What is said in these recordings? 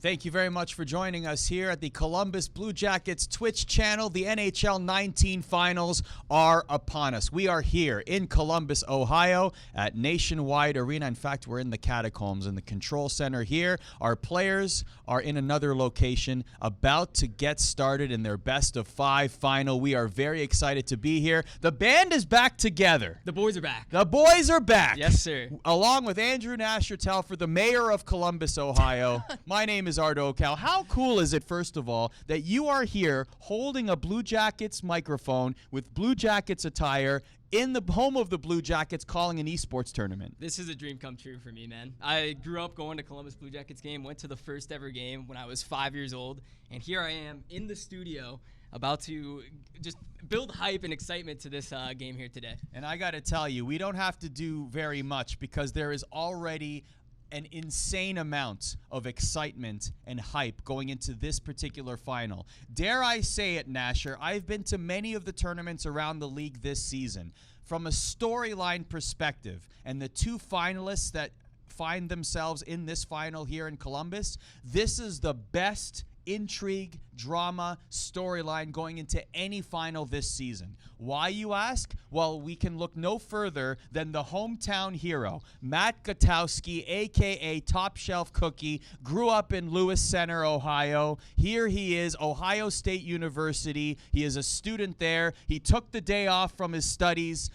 Thank you very much for joining us here at the Columbus Blue Jackets Twitch channel. The NHL 19 finals are upon us. We are here in Columbus, Ohio at Nationwide Arena. In fact, we're in the catacombs in the control center here. Our players are in another location about to get started in their best of 5 final. We are very excited to be here. The band is back together. The boys are back. The boys are back. Yes, sir. Along with Andrew Nasher the mayor of Columbus, Ohio. My name is ArdaOcal. How cool is it, first of all, that you are here holding a Blue Jackets microphone with Blue Jackets attire in the home of the Blue Jackets calling an esports tournament? This is a dream come true for me, man. I grew up going to Columbus Blue Jackets game, went to the first ever game when I was 5 years old, and here I am in the studio about to just build hype and excitement to this game here today. And I got to tell you, we don't have to do very much because there is already an insane amount of excitement and hype going into this particular final. Dare I say it, Nasher, I've been to many of the tournaments around the league this season. From a storyline perspective, and the 2 finalists that find themselves in this final here in Columbus, this is the best intrigue, drama, storyline going into any final this season. Why, you ask? Well, we can look no further than the hometown hero, Matt Gutowski, a.k.a. Top Shelf Cookie, grew up in Lewis Center, Ohio. Here he is, Ohio State University. He is a student there. He took the day off from his studies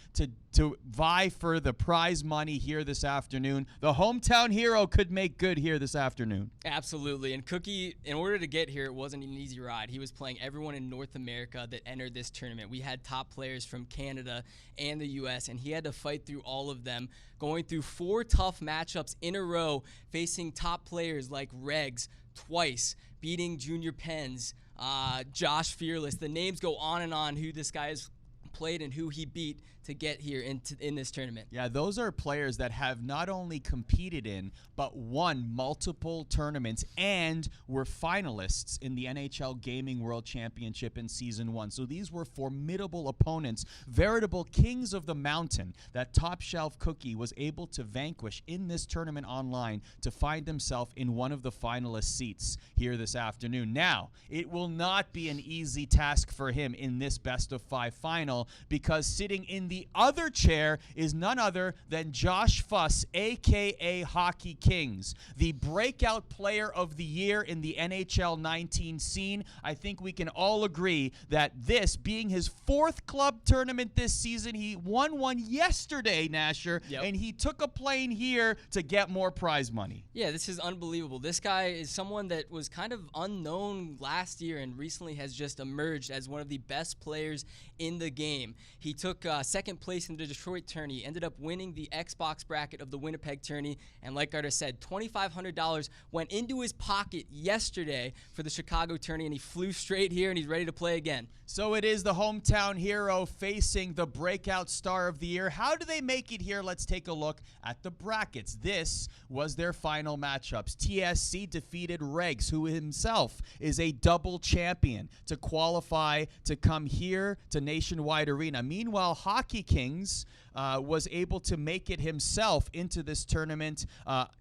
to vie for the prize money here this afternoon. The hometown hero could make good here this afternoon. Absolutely. And Cookie, in order to get here, it wasn't an easy ride. He was playing everyone in North America that entered this tournament. We had top players from Canada and the U.S., and he had to fight through all of them, going through 4 tough matchups in a row, facing top players like Regs twice, beating Junior Pens, Josh Fearless. The names go on and on who this guy has played and who he beat to get here in this tournament. Yeah, those are players that have not only competed in, but won multiple tournaments and were finalists in the NHL Gaming World Championship in Season 1. So these were formidable opponents, veritable kings of the mountain that Top Shelf Cookie was able to vanquish in this tournament online to find himself in one of the finalist seats here this afternoon. Now, it will not be an easy task for him in this best of 5 final, because sitting in the other chair is none other than Josh Fuss, a.k.a. Hockey Kings, the breakout player of the year in the NHL 19 scene. I think we can all agree that this being his 4th club tournament this season, he won one yesterday, Nasher, and he took a plane here to get more prize money. Yeah, this is unbelievable. This guy is someone that was kind of unknown last year and recently has just emerged as one of the best players in the game. He took second place in the Detroit tourney, ended up winning the Xbox bracket of the Winnipeg tourney, and like Arda said, $2,500 went into his pocket yesterday for the Chicago tourney, and he flew straight here, and he's ready to play again. So it is the hometown hero facing the breakout star of the year. How do they make it here? Let's take a look at the brackets. This was their final matchups. TSC defeated Regs, who himself is a double champion, to qualify to come here to Nationwide Arena. Meanwhile, Hockey Kings was able to make it himself into this tournament.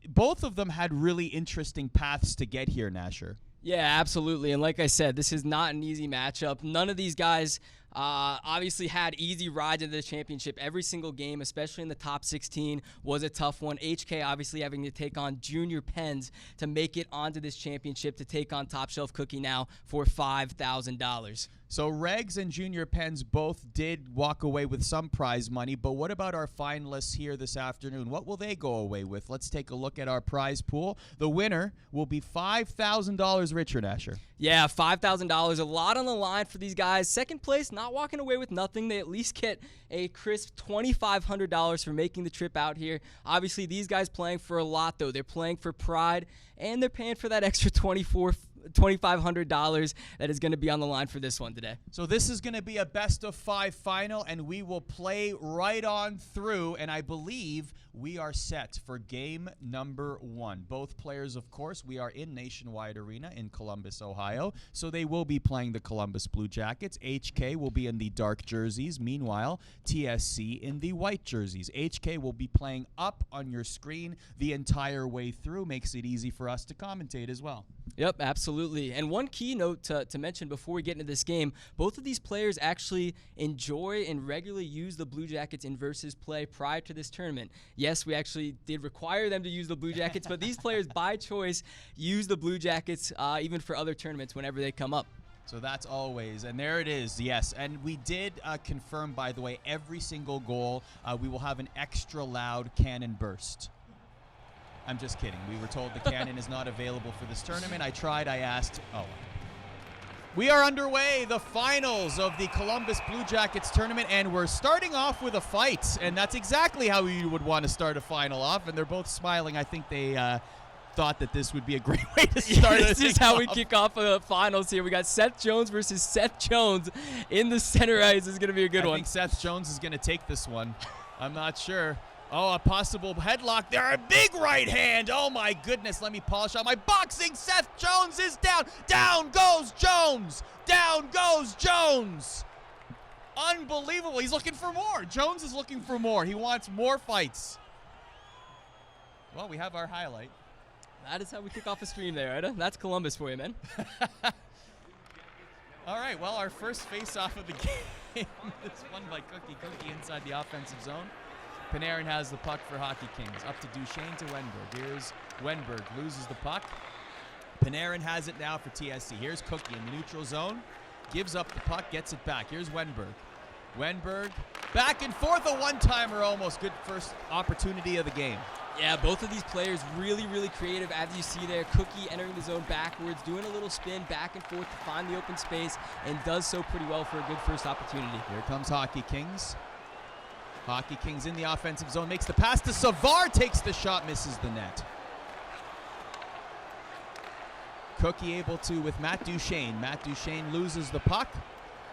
Both of them had really interesting paths to get here, Nasher. Yeah, absolutely. And like I said, this is not an easy matchup. None of these guys obviously had easy rides into the championship. Every single game, especially in the top 16, was a tough one. HK obviously having to take on Junior Pens to make it onto this championship, to take on Top Shelf Cookie now for $5,000. So Regs and Junior Pens both did walk away with some prize money, but what about our finalists here this afternoon? What will they go away with? Let's take a look at our prize pool. The winner will be $5,000 richer, Nasher. Yeah, $5,000. A lot on the line for these guys. Second place, not walking away with nothing. They at least get a crisp $2,500 for making the trip out here. Obviously, these guys playing for a lot, though. They're playing for pride, and they're paying for that extra $2,500 that is going to be on the line for this one today. So this is going to be a best of 5 final, and we will play right on through, and I believe we are set for game number 1. Both players, of course, we are in Nationwide Arena in Columbus, Ohio, so they will be playing the Columbus Blue Jackets. HK will be in the dark jerseys. Meanwhile, TSC in the white jerseys. HK will be playing up on your screen the entire way through. Makes it easy for us to commentate as well. Yep, absolutely. And one key note to mention before we get into this game, both of these players actually enjoy and regularly use the Blue Jackets in versus play prior to this tournament. Yes, we actually did require them to use the Blue Jackets, but these players by choice use the Blue Jackets even for other tournaments whenever they come up. So that's always, and there it is, yes. And we did confirm, by the way, every single goal, we will have an extra loud cannon burst. I'm just kidding. We were told the cannon is not available for this tournament. I tried, I asked. Oh. We are underway, the finals of the Columbus Blue Jackets tournament, and we're starting off with a fight. And that's exactly how you would want to start a final off. And they're both smiling. I think they thought that this would be a great way to start it. This is how we kick off the finals here. We got Seth Jones versus Seth Jones in the center ice. This is going to be a good one. I think Seth Jones is going to take this one. I'm not sure. Oh, a possible headlock there. A big right hand. Oh, my goodness. Let me polish out my boxing. Seth Jones is down. Down goes Jones. Down goes Jones. Unbelievable. He's looking for more. Jones is looking for more. He wants more fights. Well, we have our highlight. That is how we kick off a stream there, Arda. That's Columbus for you, man. All right, well, our first face-off of the game is won by Cookie. Cookie inside the offensive zone. Panarin has the puck for Hockey Kings. Up to Duchesne to Wenberg. Here's Wenberg, loses the puck. Panarin has it now for TSC. Here's Cookie in the neutral zone. Gives up the puck, gets it back. Here's Wenberg. Wenberg, back and forth, a one-timer almost. Good first opportunity of the game. Yeah, both of these players really, really creative. As you see there, Cookie entering the zone backwards, doing a little spin back and forth to find the open space, and does so pretty well for a good first opportunity. Here comes Hockey Kings. Hockey Kings in the offensive zone, makes the pass to Savard, takes the shot, misses the net. Cookie able to with Matt Duchesne. Matt Duchesne loses the puck,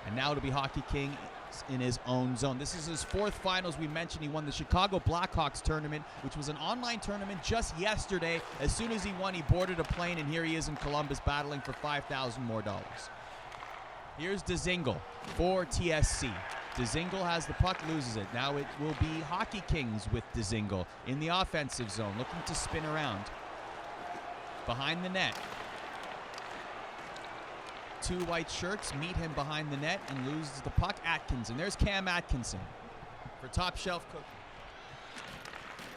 and now it'll be Hockey King in his own zone. This is his 4th finals. We mentioned he won the Chicago Blackhawks tournament, which was an online tournament just yesterday. As soon as he won, he boarded a plane, and here he is in Columbus battling for $5,000 more. Here's Dzingel for TSC. Dzingel has the puck, loses it. Now it will be Hockey Kings with Dzingel in the offensive zone, looking to spin around. Behind the net. 2 white shirts meet him behind the net and loses the puck. Atkinson. There's Cam Atkinson for top shelf Cookie.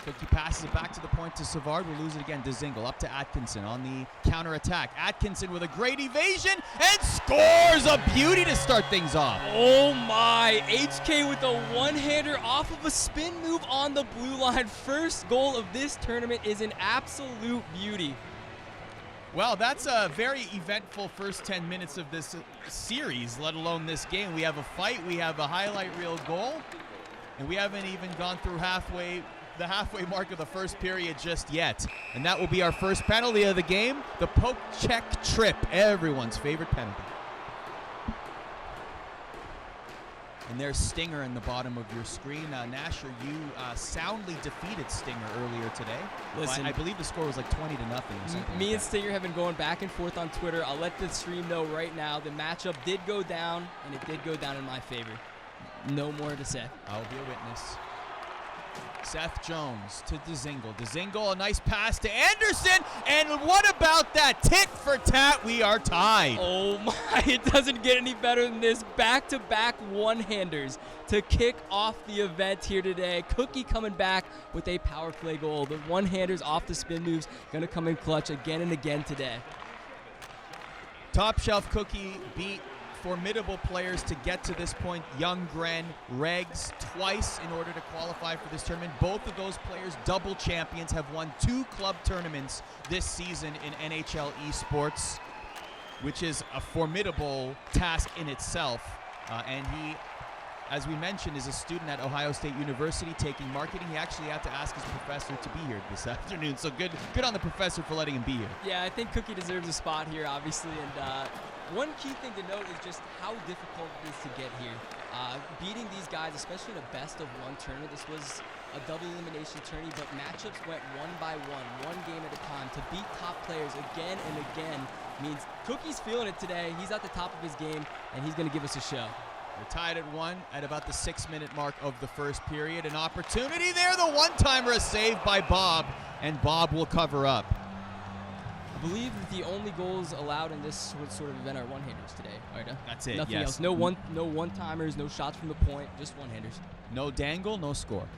Cookie passes it back to the point to Savard. We'll lose it again. Dzingel up to Atkinson on the counter-attack. Atkinson with a great evasion and scores a beauty to start things off. Oh my, HK with a one-hander off of a spin move on the blue line. First goal of this tournament is an absolute beauty. Well, that's a very eventful first 10 minutes of this series, let alone this game. We have a fight, we have a highlight reel goal, and we haven't even gone through the halfway mark of the first period just yet. And that will be our first penalty of the game, the poke check trip, everyone's favorite penalty. And there's Stinger in the bottom of your screen. Nasher, you soundly defeated Stinger earlier today. Listen, I believe the score was like 20-0 or something. Me and Stinger have been going back and forth on Twitter. I'll let the stream know right now. The matchup did go down, and it did go down in my favor. No more to say. I'll be a witness. Seth Jones to Dzingel. Dzingel, a nice pass to Anderson. And what about that tit for tat? We are tied. Oh my, it doesn't get any better than this. Back-to-back one-handers to kick off the event here today. Cookie coming back with a power play goal. The one-handers off the spin moves going to come in clutch again and again today. Top shelf Cookie beat formidable players to get to this point. Younggren, Regs twice in order to qualify for this tournament. Both of those players, double champions, have won 2 club tournaments this season in NHL esports, which is a formidable task in itself. And he, as we mentioned, is a student at Ohio State University taking marketing. He actually had to ask his professor to be here this afternoon. So good on the professor for letting him be here. Yeah, I think Cookie deserves a spot here, obviously, and One key thing to note is just how difficult it is to get here. Beating these guys, especially in a best-of-1 tournament, this was a double elimination tourney, but matchups went one by one game at a time. To beat top players again and again means Cookie's feeling it today. He's at the top of his game, and he's going to give us a show. We're tied at 1 at about the 6-minute mark of the first period. An opportunity there, the one-timer, is saved by Bob, and Bob will cover up. I believe that the only goals allowed in this sort of event are one-handers today, Arda. That's it, Nothing yes. else. No one-timers, no shots from the point, just one-handers. No dangle, no score.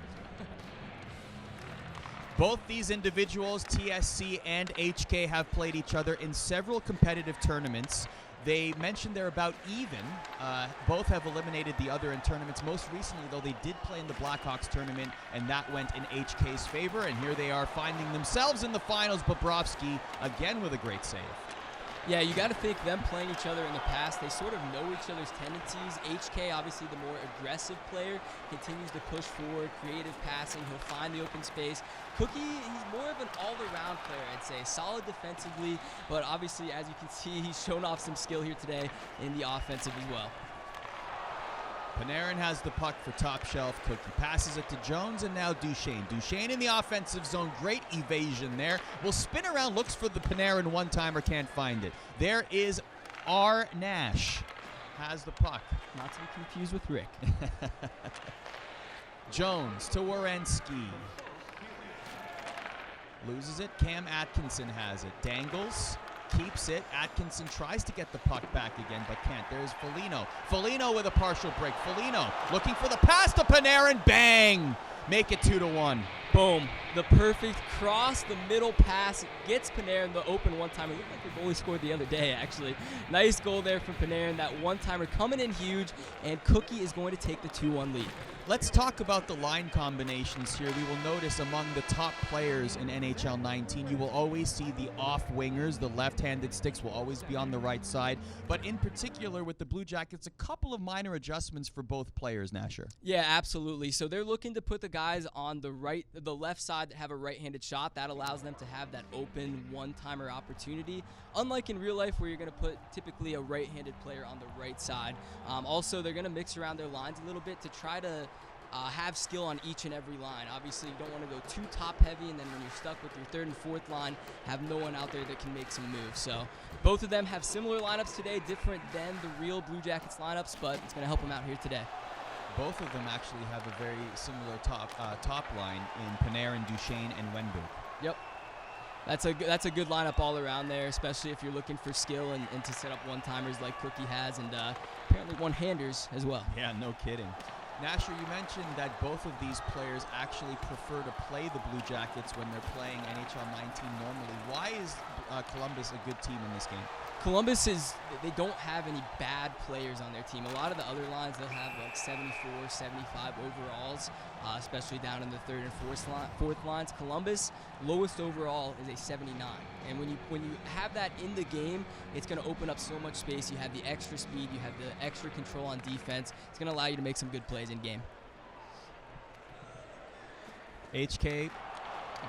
Both these individuals, TSC and HK, have played each other in several competitive tournaments. They mentioned they're about even. Both have eliminated the other in tournaments. Most recently, though, they did play in the Blackhawks tournament, and that went in HK's favor. And here they are finding themselves in the finals. Bobrovsky, again with a great save. Yeah, you got to think them playing each other in the past, they sort of know each other's tendencies. HK, obviously the more aggressive player, continues to push forward, creative passing. He'll find the open space. Cookie, he's more of an all-around player, I'd say. Solid defensively, but obviously, as you can see, he's shown off some skill here today in the offensive as well. Panarin has the puck for top shelf. Cookie passes it to Jones, and now Duchesne. Duchesne in the offensive zone. Great evasion there. Will spin around, looks for the Panarin one-timer, can't find it. There is R. Nash. Has the puck. Not to be confused with Rick. Jones to Werenski. Loses it. Cam Atkinson has it. Dangles. Keeps it. Atkinson tries to get the puck back again, but can't. There's Foligno. Foligno with a partial break. Foligno looking for the pass to Panarin. Bang! Make it 2-1. Boom. The perfect cross the middle pass gets Panarin the open one-timer. Looked like the goalie scored the other day, actually. Nice goal there from Panarin. That one-timer coming in huge, and Cookie is going to take the 2-1 lead. Let's talk about the line combinations here. We will notice among the top players in NHL 19, you will always see the off-wingers. The left-handed sticks will always be on the right side. But in particular with the Blue Jackets, a couple of minor adjustments for both players, Nasher. Yeah, absolutely. So they're looking to put the guys on the left side that have a right-handed shot. That allows them to have that open one-timer opportunity. Unlike in real life where you're going to put typically a right-handed player on the right side. Also, they're going to mix around their lines a little bit to try to have skill on each and every line. Obviously, you don't want to go too top-heavy, and then when you're stuck with your third and fourth line, have no one out there that can make some moves. So both of them have similar lineups today, different than the real Blue Jackets lineups, but it's going to help them out here today. Both of them actually have a very similar top line in Panarin, Duchesne, and Wenberg. Yep. That's a good lineup all around there, especially if you're looking for skill and to set up one-timers like Cookie has, and apparently one-handers as well. Yeah, no kidding. Nasher, you mentioned that both of these players actually prefer to play the Blue Jackets when they're playing NHL 19 normally. Why is Columbus a good team in this game? Columbus they don't have any bad players on their team. A lot of the other lines, they'll have like 74, 75 overalls, especially down in the third and fourth lines. Columbus, lowest overall is a 79. And when you have that in the game, it's going to open up so much space. You have the extra speed, you have the extra control on defense. It's going to allow you to make some good plays in game. HK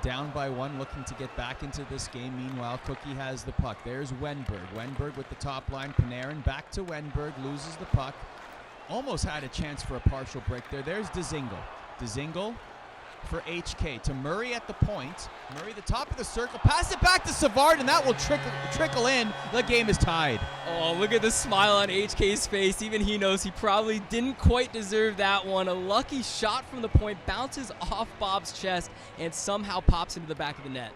down by 1, looking to get back into this game. Meanwhile, Cookie has the puck. There's Wenberg. Wenberg with the top line. Panarin back to Wenberg. Loses the puck. Almost had a chance for a partial break there. There's Dzingel. Dzingel for HK to Murray at the point. Murray, the top of the circle. Pass it back to Savard, and that will trickle in. The game is tied. Oh, look at the smile on HK's face. Even he knows he probably didn't quite deserve that one. A lucky shot from the point bounces off Bob's chest and somehow pops into the back of the net.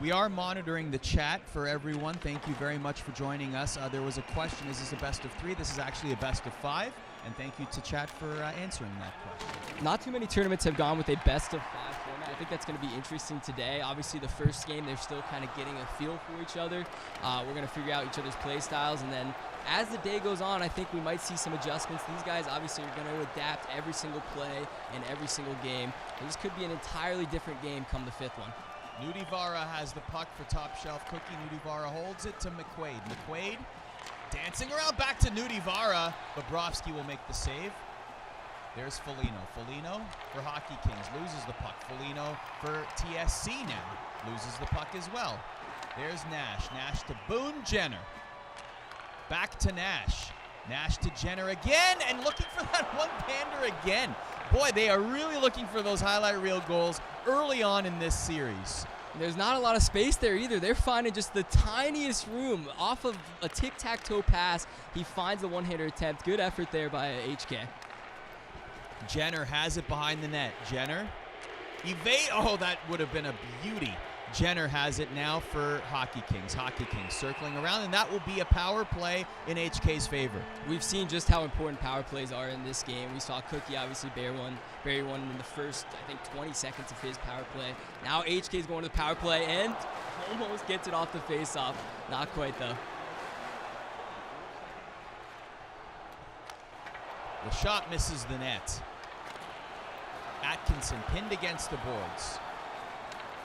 We are monitoring the chat for everyone. Thank you very much for joining us. There was a question, is this a best of 3? This is actually a best of 5. And thank you to chat for answering that question. Not too many tournaments have gone with a best of 5 format. I think that's going to be interesting today. Obviously, the first game, they're still kind of getting a feel for each other. We're going to figure out each other's play styles. And then as the day goes on, I think we might see some adjustments. These guys obviously are going to adapt every single play and every single game. This could be an entirely different game come the 5th one. Nudivara has the puck for top shelf Cookie. Nudivara holds it to McQuaid. McQuaid dancing around back to Nudivara. Bobrovsky will make the save. There's Foligno. Foligno for Hockey Kings. Loses the puck. Foligno for TSC now. Loses the puck as well. There's Nash. Nash to Boone Jenner. Back to Nash. Nash to Jenner again, and looking for that one-hander again. Boy, they are really looking for those highlight reel goals early on in this series. There's not a lot of space there either. They're finding just the tiniest room off of a tic-tac-toe pass. He finds the one-hander attempt. Good effort there by HK. Jenner has it behind the net. Jenner, evade. Oh, that would have been a beauty. Jenner has it now for Hockey Kings. Hockey Kings circling around, and that will be a power play in HK's favor. We've seen just how important power plays are in this game. We saw Cookie obviously bury one in the first, I think, 20 seconds of his power play. Now HK's going to the power play and almost gets it off the faceoff. Not quite, though. The shot misses the net. Atkinson pinned against the boards.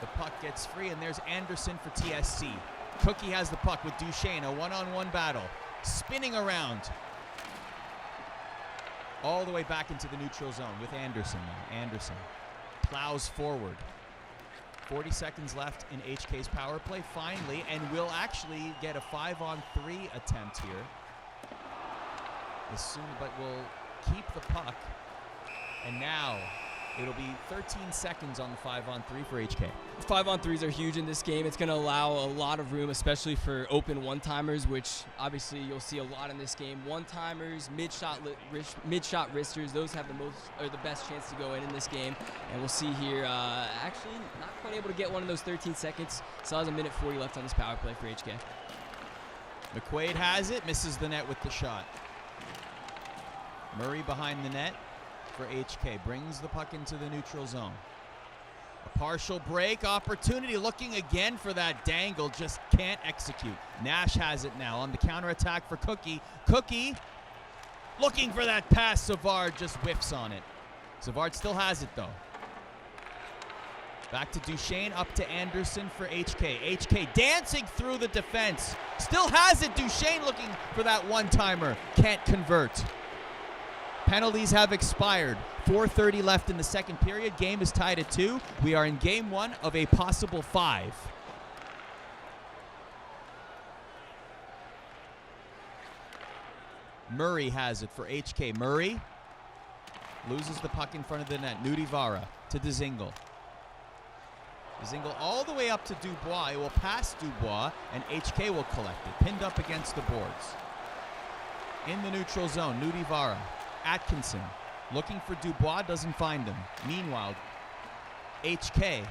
The puck gets free, and there's Anderson for TSC. Cookie has the puck with Duchesne, a one-on-one battle. Spinning around. All the way back into the neutral zone with Anderson now. Anderson plows forward. 40 seconds left in HK's power play, finally, and will actually get a 5-on-3 attempt here. But will keep the puck, and now it'll be 13 seconds on the 5-on-3 for HK. 5-on-3s are huge in this game. It's going to allow a lot of room, especially for open one-timers, which obviously you'll see a lot in this game. One-timers, mid-shot wristers, those have the best chance to go in this game. And we'll see here, actually not quite able to get one of those 13 seconds. Still has a minute 40 left on this power play for HK. McQuaid has it, misses the net with the shot. Murray behind the net for HK, brings the puck into the neutral zone. A partial break opportunity, looking again for that dangle, just can't execute. Nash has it now on the counterattack for Cookie. Cookie looking for that pass, Savard just whiffs on it. Savard still has it though. Back to Duchesne, up to Anderson for HK. HK dancing through the defense, still has it. Duchesne looking for that one-timer, can't convert. Penalties have expired. 4:30 left in the second period. Game is tied at 2. We are in game 1 of a possible 5. Murray has it for HK. Murray loses the puck in front of the net. Nudivara to Dzingel. Dzingel all the way up to Dubois. It will pass Dubois, and HK will collect it. Pinned up against the boards. In the neutral zone, Nudivara. Atkinson looking for Dubois, doesn't find him. Meanwhile, HK.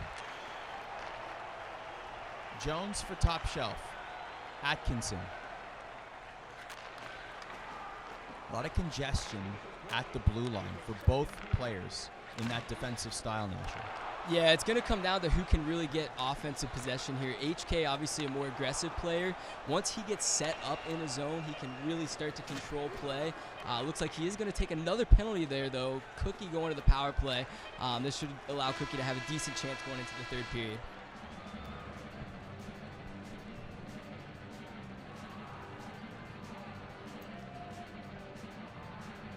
Jones for top shelf. Atkinson. A lot of congestion at the blue line for both players in that defensive style, Nasher. Yeah, it's going to come down to who can really get offensive possession here. HK, obviously a more aggressive player. Once he gets set up in a zone, he can really start to control play. Looks like he is going to take another penalty there, though. Cookie going to the power play. This should allow Cookie to have a decent chance going into the third period.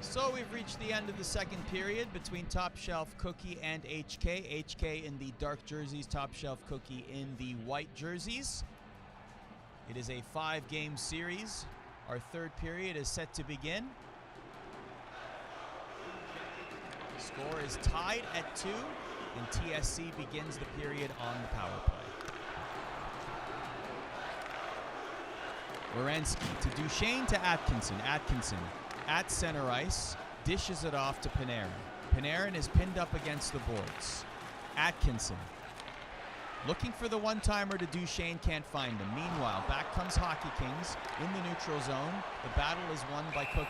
So we've reached the end of the second period between Top Shelf Cookie and HK. HK in the dark jerseys, Top Shelf Cookie in the white jerseys. It is a 5-game series. Our third period is set to begin. The score is tied at 2, and TSC begins the period on the power play. Werenski to Duchesne to Atkinson. Atkinson at center ice, dishes it off to Panarin. Panarin is pinned up against the boards. Atkinson looking for the one-timer to Duchesne, can't find him. Meanwhile, back comes Hockey Kings in the neutral zone. The battle is won by Cookie.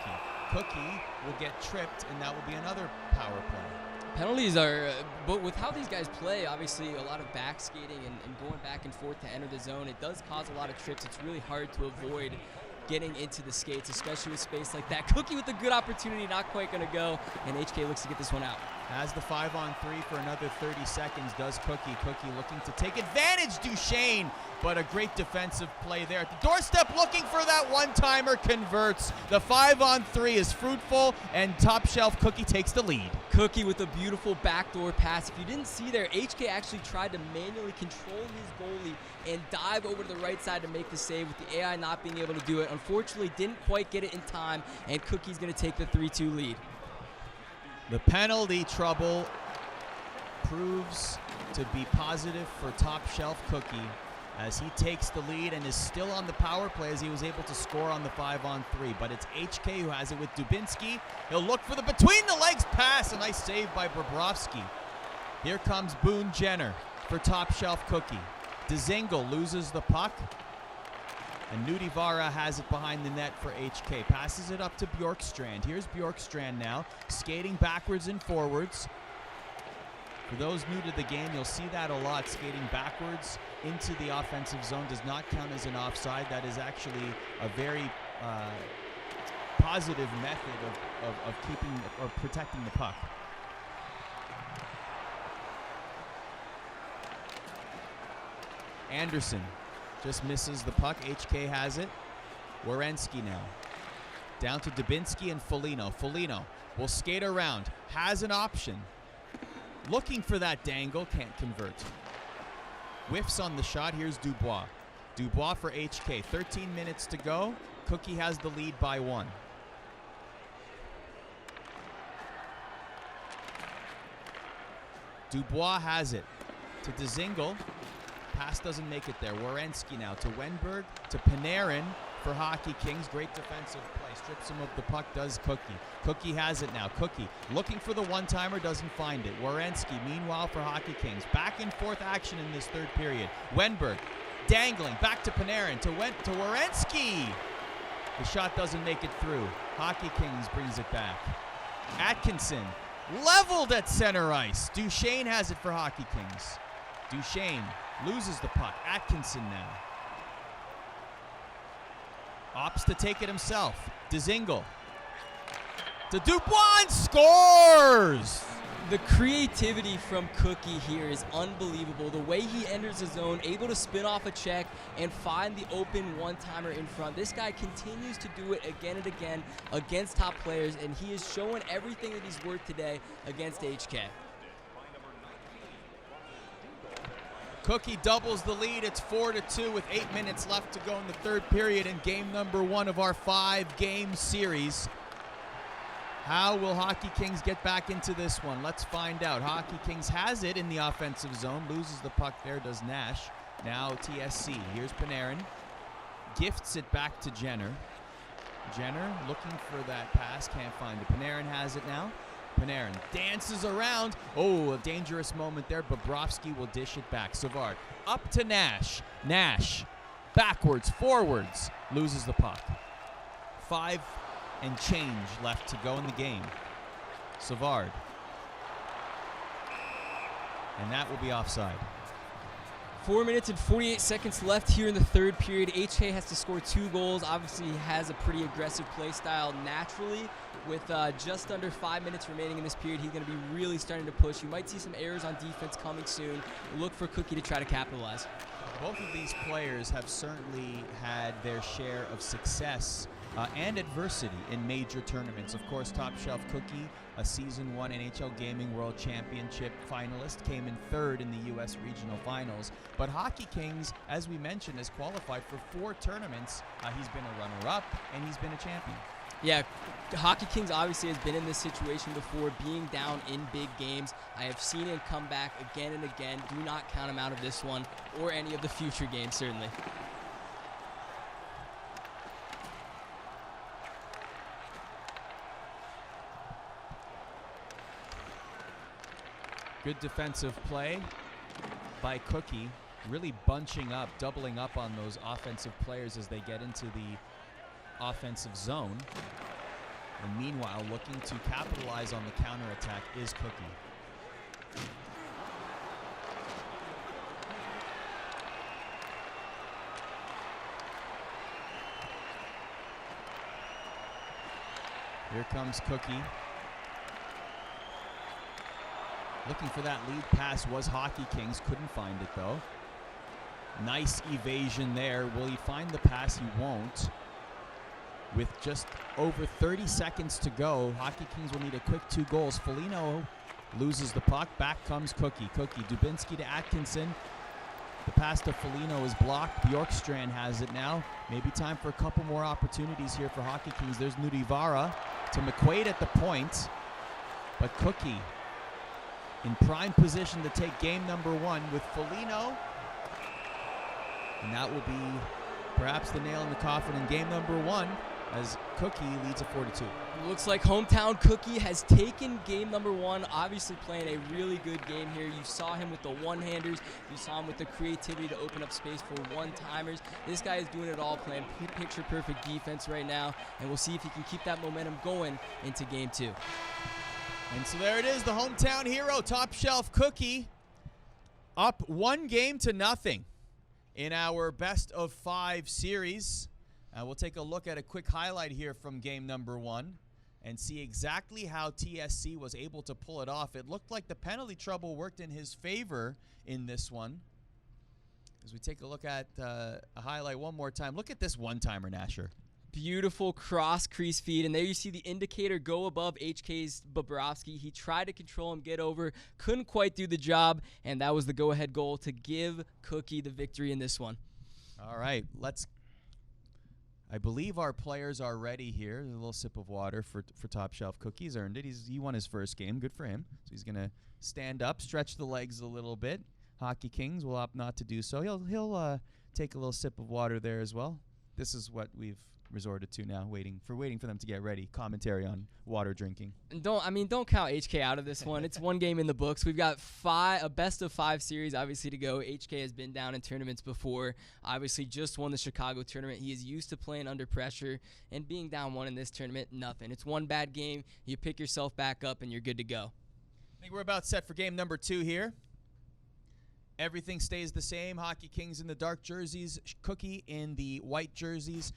Cookie will get tripped, and that will be another power play. Penalties are, but with how these guys play, obviously a lot of back skating and going back and forth to enter the zone, it does cause a lot of trips. It's really hard to avoid getting into the skates, especially with space like that. Cookie with a good opportunity, not quite going to go, and HK looks to get this one out. Has the 5-on-3 for another 30 seconds, does Cookie. Cookie looking to take advantage, Duchesne, but a great defensive play there. At the doorstep looking for that one-timer, converts. The 5-on-3 is fruitful, and Top Shelf Cookie takes the lead. Cookie with a beautiful backdoor pass. If you didn't see there, HK actually tried to manually control his goalie and dive over to the right side to make the save, with the AI not being able to do it. Unfortunately, didn't quite get it in time, and Cookie's going to take the 3-2 lead. The penalty trouble proves to be positive for Top Shelf Cookie as he takes the lead and is still on the power play as he was able to score on the 5-on-3. But it's HK who has it with Dubinsky. He'll look for the between-the-legs pass. A nice save by Bobrovsky. Here comes Boone Jenner for Top Shelf Cookie. Dzingel loses the puck. And Nudivara has it behind the net for HK. Passes it up to Bjorkstrand. Here's Bjorkstrand now, skating backwards and forwards. For those new to the game, you'll see that a lot. Skating backwards into the offensive zone does not count as an offside. That is actually a very positive method of keeping or protecting the puck. Anderson just misses the puck. HK has it. Werenski now. Down to Dubinsky and Foligno. Foligno will skate around. Has an option. Looking for that dangle. Can't convert. Whiffs on the shot. Here's Dubois. Dubois for HK. 13 minutes to go. Cookie has the lead by 1. Dubois has it to Dzingel. Pass doesn't make it there. Werenski now to Wenberg, to Panarin for Hockey Kings. Great defensive play. Strips him of the puck, does Cookie. Cookie has it now. Cookie looking for the one-timer, doesn't find it. Werenski, meanwhile, for Hockey Kings. Back and forth action in this third period. Wenberg dangling, back to Panarin, to Werenski. The shot doesn't make it through. Hockey Kings brings it back. Atkinson leveled at center ice. Duchesne has it for Hockey Kings. Duchesne loses the puck. Atkinson now. Opts to take it himself. Dzingel to Dubois and scores! The creativity from Cookie here is unbelievable. The way he enters the zone, able to spin off a check and find the open one-timer in front. This guy continues to do it again and again against top players, and he is showing everything that he's worth today against HK. Cookie doubles the lead. It's 4-2 with 8 minutes left to go in the third period in game number 1 of our 5-game series. How will Hockey Kings get back into this one? Let's find out. Hockey Kings has it in the offensive zone. Loses the puck there, does Nash. Now TSC. Here's Panarin. Gifts it back to Jenner. Jenner looking for that pass. Can't find it. Panarin has it now. Panarin dances around. Oh, a dangerous moment there. Bobrovsky will dish it back. Savard up to Nash. Nash backwards, forwards. Loses the puck. 5 and change left to go in the game. Savard. And that will be offside. 4 minutes and 48 seconds left here in the third period. HK has to score 2 goals. Obviously, he has a pretty aggressive play style naturally. With just under 5 minutes remaining in this period, he's going to be really starting to push. You might see some errors on defense coming soon. Look for Cookie to try to capitalize. Both of these players have certainly had their share of success and adversity in major tournaments. Of course, Top Shelf Cookie, a Season 1 NHL Gaming World Championship finalist, came in 3rd in the U.S. Regional Finals. But Hockey Kings, as we mentioned, has qualified for 4 tournaments. He's been a runner-up, and he's been a champion. Yeah, Hockey Kings obviously has been in this situation before, being down in big games. I have seen him come back again and again. Do not count him out of this one or any of the future games, certainly. Good defensive play by Cookie, really bunching up, doubling up on those offensive players as they get into the offensive zone. And meanwhile, looking to capitalize on the counterattack is Cookie. Here comes Cookie. Looking for that lead pass was Hockey Kings. Couldn't find it, though. Nice evasion there. Will he find the pass? He won't. With just over 30 seconds to go, Hockey Kings will need a quick 2 goals. Foligno loses the puck. Back comes Cookie. Dubinsky to Atkinson. The pass to Foligno is blocked. Bjorkstrand has it now. Maybe time for a couple more opportunities here for Hockey Kings. There's Nudivara to McQuaid at the point. But Cookie in prime position to take game number 1 with Foligno. And that will be perhaps the nail in the coffin in game number 1 as Cookie leads a 4-2. Looks like hometown Cookie has taken game number 1, obviously playing a really good game here. You saw him with the one-handers. You saw him with the creativity to open up space for one-timers. This guy is doing it all, playing picture-perfect defense right now, and we'll see if he can keep that momentum going into game 2. And so there it is, the hometown hero, Top Shelf Cookie, up 1-0 in our best of 5 series. We'll take a look at a quick highlight here from game number 1 and see exactly how TSC was able to pull it off. It looked like the penalty trouble worked in his favor in this one. As we take a look at a highlight one more time, look at this one-timer, Nasher. Beautiful cross crease feed, and there you see the indicator go above HK's Bobrovsky. He tried to control him, get over, couldn't quite do the job, and that was the go-ahead goal to give Cookie the victory in this one. All right, I believe our players are ready here. A little sip of water for Top Shelf Cookie. He's earned it. He won his first game. Good for him. So he's going to stand up, stretch the legs a little bit. Hockey Kings will opt not to do so. He'll take a little sip of water there as well. This is what we've resorted to now, waiting for them to get ready. Commentary on water drinking. And don't count HK out of this one. It's 1 game in the books. We've got a best of 5 series obviously to go. HK has been down in tournaments before. Obviously just won the Chicago tournament. He is used to playing under pressure, and being down 1 in this tournament, nothing. It's 1 bad game. You pick yourself back up and you're good to go. I think we're about set for game number 2 here. Everything stays the same. Hockey Kings in the dark jerseys, Cookie in the white jerseys.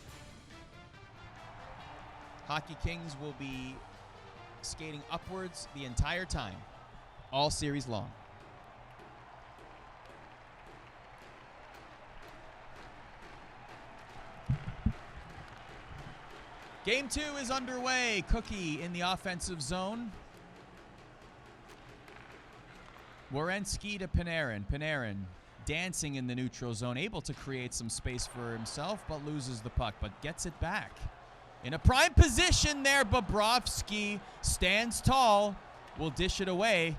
Hockey Kings will be skating upwards the entire time, all series long. Game 2 is underway. Cookie in the offensive zone. Werenski to Panarin. Panarin dancing in the neutral zone, able to create some space for himself, but loses the puck, but gets it back. In a prime position there, Bobrovsky stands tall, will dish it away.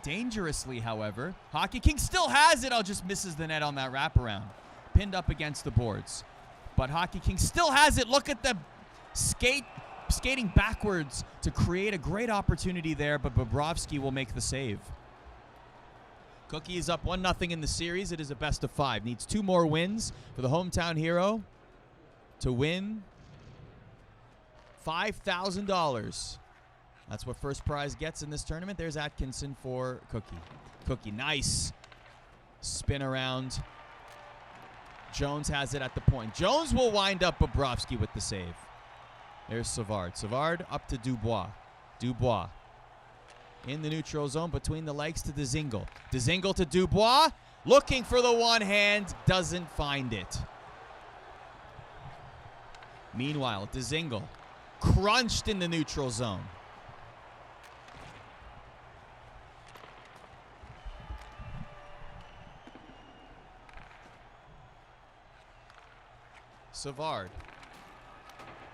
Dangerously, however. Hockey King still has it. Just misses the net on that wraparound. Pinned up against the boards. But Hockey King still has it. Look at the skating backwards to create a great opportunity there, but Bobrovsky will make the save. Cookie is up 1-0 in the series. It is a best of 5. Needs 2 more wins for the hometown hero to win $5,000. That's what first prize gets in this tournament. There's Atkinson for Cookie. Cookie, nice spin around. Jones has it at the point. Jones will wind up Bobrovsky with the save. There's Savard. Savard up to Dubois. Dubois in the neutral zone between the legs to Dzingel. Dzingel to Dubois. Looking for the one hand. Doesn't find it. Meanwhile, Dzingel crunched in the neutral zone. Savard.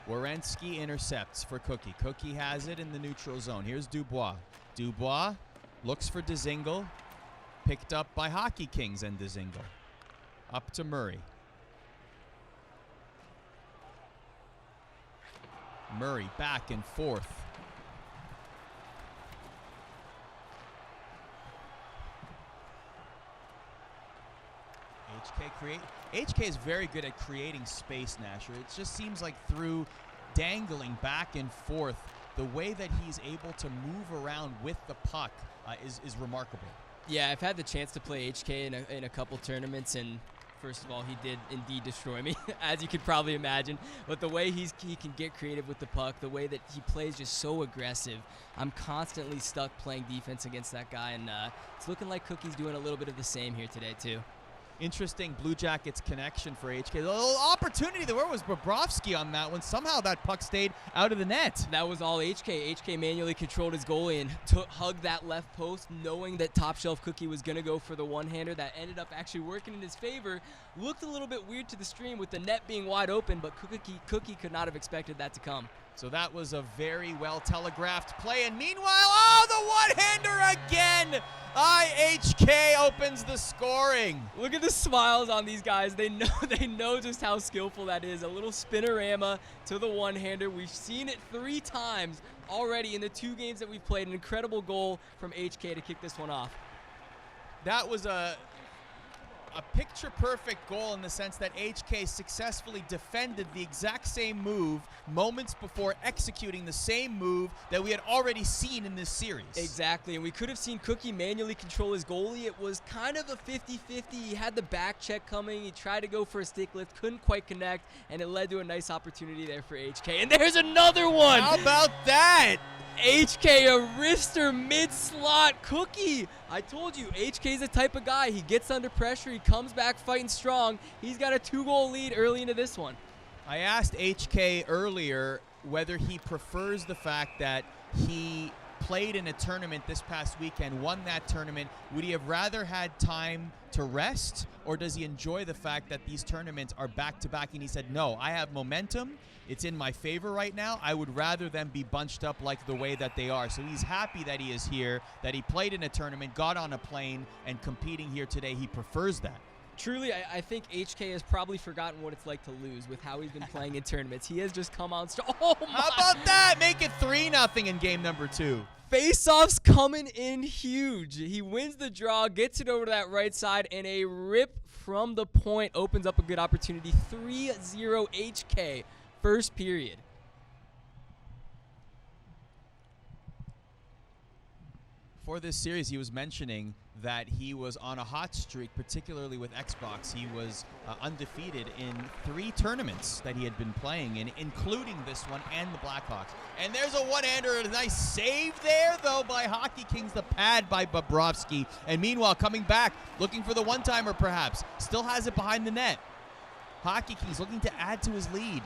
Werenski intercepts for Cookie. Cookie has it in the neutral zone. Here's Dubois. Dubois looks for Dzingel. Picked up by Hockey Kings and Dzingel. Up to Murray. Murray back and forth. HK is very good at creating space, Nasher. It just seems like through dangling back and forth, the way that he's able to move around with the puck is remarkable. Yeah, I've had the chance to play HK in a couple tournaments, and first of all, he did indeed destroy me, as you could probably imagine. But the way he can get creative with the puck, the way that he plays just so aggressive, I'm constantly stuck playing defense against that guy, and it's looking like Cookie's doing a little bit of the same here today, too. Interesting Blue Jackets connection for HK. The little opportunity there. Where was Bobrovsky on that one? Somehow that puck stayed out of the net. That was all HK. HK manually controlled his goalie and hugged that left post, knowing that Top Shelf Cookie was going to go for the one-hander. That ended up actually working in his favor. Looked a little bit weird to the stream with the net being wide open, but Cookie could not have expected that to come. So that was a very well telegraphed play. And meanwhile, oh, the one-hander again! IHK opens the scoring. Look at the smiles on these guys. They know just how skillful that is. A little spinorama to the one-hander. We've seen it 3 times already in the 2 games that we've played. An incredible goal from HK to kick this one off. That was a picture-perfect goal in the sense that HK successfully defended the exact same move moments before executing the same move that we had already seen in this series. Exactly, and we could have seen Cookie manually control his goalie. It was kind of a 50-50. He had the back check coming. He tried to go for a stick lift, couldn't quite connect, and it led to a nice opportunity there for HK. And there's another one! How about that? HK, a wrister mid-slot. Cookie. I told you, HK's the type of guy. He gets under pressure. He comes back fighting strong. He's got a 2-goal lead early into this one. I asked HK earlier whether he prefers the fact that he played in a tournament this past weekend, won that tournament. Would he have rather had time to rest, or does he enjoy the fact that these tournaments are back-to-back? And he said, no, I have momentum. It's in my favor right now. I would rather them be bunched up like the way that they are. So he's happy that he is here, that he played in a tournament, got on a plane, and competing here today. He prefers that. Truly, I think HK has probably forgotten what it's like to lose with how he's been playing in tournaments. He has just come out strong. Oh, my. How about that? Make it 3-0 in game number 2. Face-offs coming in huge. He wins the draw, gets it over to that right side, and a rip from the point opens up a good opportunity. 3-0 HK, first period. For this series, he was mentioning that he was on a hot streak, particularly with Xbox. He was undefeated in 3 tournaments that he had been playing in, including this one and the Blackhawks. And there's a one-hander, a nice save there, though, by Hockey Kings, the pad by Bobrovsky. And meanwhile, coming back, looking for the one-timer perhaps. Still has it behind the net. Hockey Kings looking to add to his lead.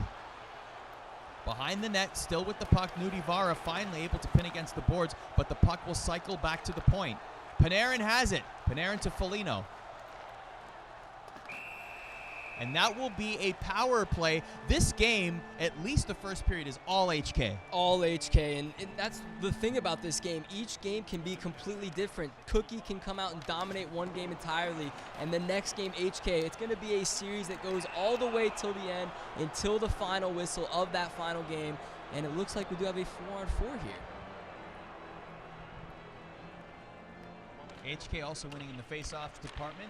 Behind the net, still with the puck, Nudi Vara finally able to pin against the boards, but the puck will cycle back to the point. Panarin has it. Panarin to Foligno. And that will be a power play. This game, at least the first period, is all HK. All HK, and that's the thing about this game. Each game can be completely different. Cookie can come out and dominate one game entirely, and the next game, HK. It's going to be a series that goes all the way till the end, until the final whistle of that final game, and it looks like we do have a 4-on-4 here. HK also winning in the face-off department.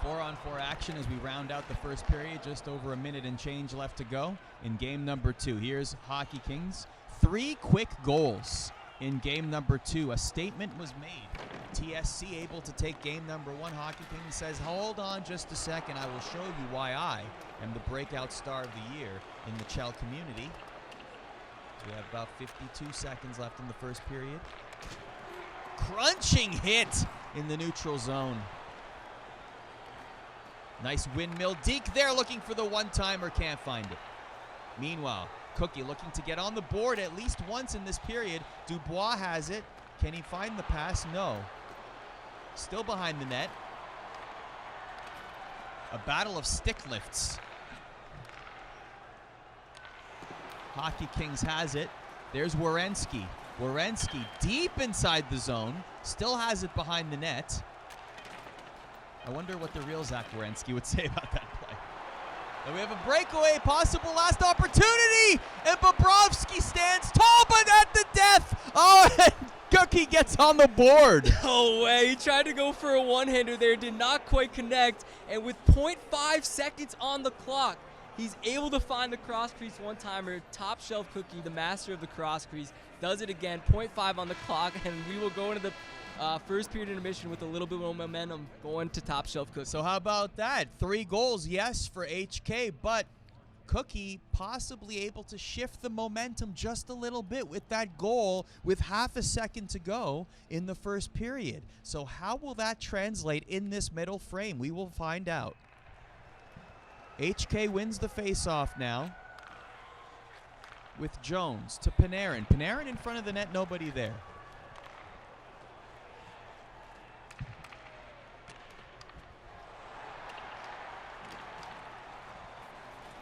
4-on-4 action as we round out the first period. Just over a minute and change left to go in game number 2. Here's Hockey Kings. 3 quick goals in game number 2. A statement was made. TSC able to take game number 1. Hockey Kings says, hold on just a second. I will show you why I am the breakout star of the year in the Chell community. We have about 52 seconds left in the first period. Crunching hit in the neutral zone. Nice windmill deke there, looking for the one-timer, can't find it. Meanwhile, Cookie looking to get on the board at least once in this period. Dubois has it. Can he find the pass? No. Still behind the net. A battle of stick lifts. Hockey Kings has it. There's Werenski. Werenski deep inside the zone. Still has it behind the net. I wonder what the real Zach Werenski would say about that play. And we have a breakaway, possible last opportunity, and Bobrovsky stands tall, but at the death. Oh, and Cookie gets on the board. No way. He tried to go for a one-hander there, did not quite connect, and with 0.5 seconds on the clock, he's able to find the cross crease one-timer. Top Shelf Cookie, the master of the cross crease, does it again. 0.5 on the clock, and we will go into the first period intermission with a little bit of momentum going to Top Shelf Cookie. So how about that? 3 goals, yes, for HK, but Cookie possibly able to shift the momentum just a little bit with that goal with half a second to go in the first period. So how will that translate in this middle frame? We will find out. HK wins the faceoff now with Jones to Panarin. Panarin in front of the net, nobody there.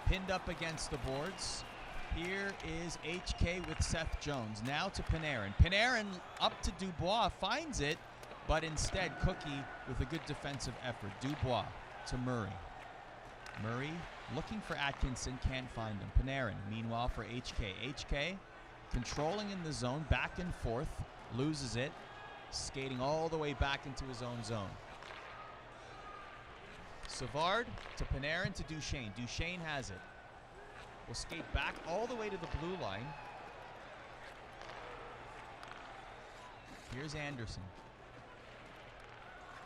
Pinned up against the boards. Here is HK with Seth Jones. Now to Panarin. Panarin up to Dubois, finds it, but instead Cookie with a good defensive effort. Dubois to Murray. Murray looking for Atkinson, can't find him. Panarin, meanwhile for HK. HK controlling in the zone, back and forth, loses it, skating all the way back into his own zone. Savard to Panarin to Duchesne. Duchesne has it. Will skate back all the way to the blue line. Here's Anderson.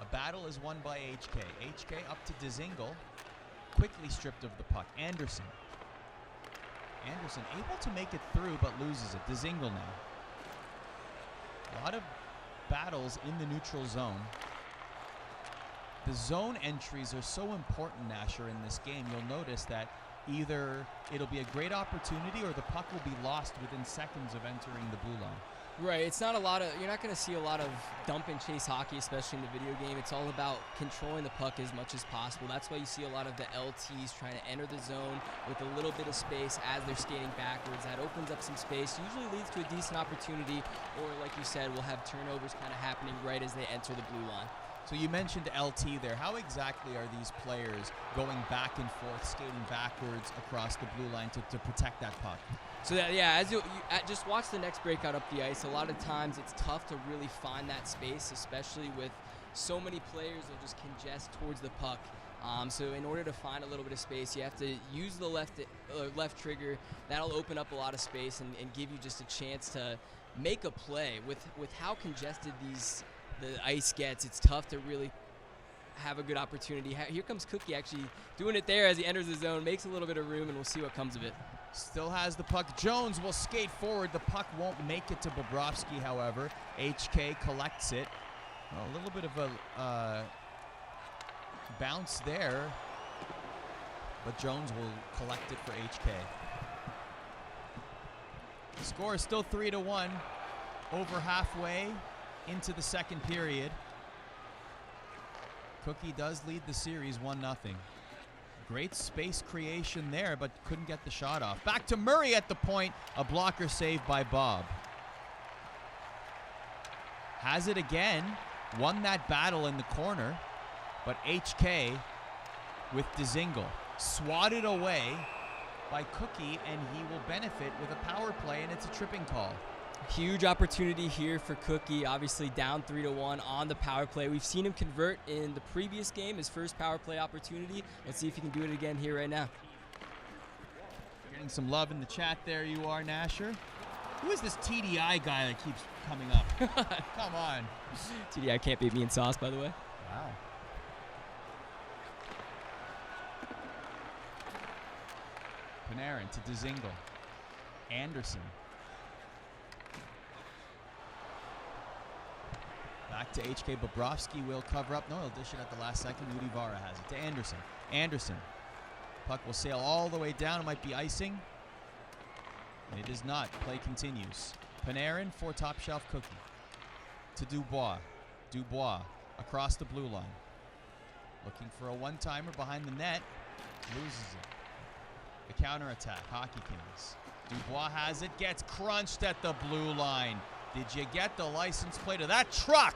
A battle is won by HK. HK up to Dzingel. Quickly stripped of the puck. Anderson. Anderson able to make it through but loses it. Dzingel now. A lot of battles in the neutral zone. The zone entries are so important, Nasher, in this game. You'll notice that either it'll be a great opportunity or the puck will be lost within seconds of entering the blue line. Right, it's not a lot of, you're not going to see a lot of dump and chase hockey, especially in the video game. It's all about controlling the puck as much as possible. That's why you see a lot of the LTs trying to enter the zone with a little bit of space as they're skating backwards. That opens up some space, usually leads to a decent opportunity, or like you said, we'll have turnovers kind of happening right as they enter the blue line. So you mentioned LT there. How exactly are these players going back and forth, skating backwards across the blue line to protect that puck? So that, yeah, as you just watch the next breakout up the ice. A lot of times it's tough to really find that space, especially with so many players that just congest towards the puck. So in order to find a little bit of space, you have to use the left trigger. That'll open up a lot of space and give you just a chance to make a play. With how congested the ice gets, it's tough to really have a good opportunity. Here comes Cookie actually doing it there as he enters the zone, makes a little bit of room, and we'll see what comes of it. Still has the puck. Jones will skate forward. The puck won't make it to Bobrovsky, however. HK collects it. Well, a little bit of a bounce there, but Jones will collect it for HK. The score is still 3-1, over halfway into the second period. Cookie does lead the series 1-0. Great space creation there, but couldn't get the shot off. Back to Murray at the point. A blocker saved by Bob. Has it again. Won that battle in the corner, but HK with Dzingel. Swatted away by Cookie, and he will benefit with a power play, and it's a tripping call. Huge opportunity here for Cookie, obviously down 3-1 on the power play. We've seen him convert in the previous game, his first power play opportunity. Let's see if he can do it again here right now. Getting some love in the chat there you are, Nasher. Who is this TDI guy that keeps coming up? Come on. TDI can't beat me in sauce, by the way. Wow. Panarin to Dzingel. Anderson. Back to HK. Bobrovsky will cover up. No, he'll dish it at the last second. Udivara has it to Anderson. Anderson. Puck will sail all the way down. It might be icing. And it is not. Play continues. Panarin for Top Shelf Cookie. To Dubois. Dubois across the blue line. Looking for a one-timer behind the net. Loses it. The counterattack. Hockey Kings. Dubois has it. Gets crunched at the blue line. Did you get the license plate of that truck?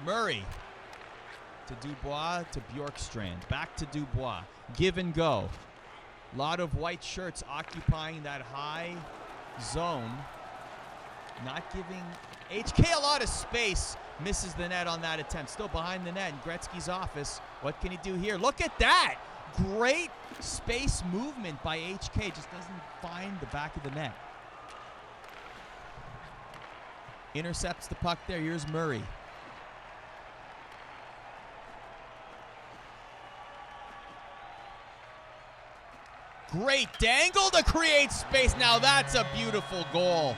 Murray to Dubois to Bjorkstrand. Back to Dubois. Give and go. A lot of white shirts occupying that high zone. Not giving HK a lot of space. Misses the net on that attempt. Still behind the net in Gretzky's office. What can he do here? Look at that. Great space movement by HK. Just doesn't find the back of the net. Intercepts the puck there. Here's Murray. Great dangle to create space. Now that's a beautiful goal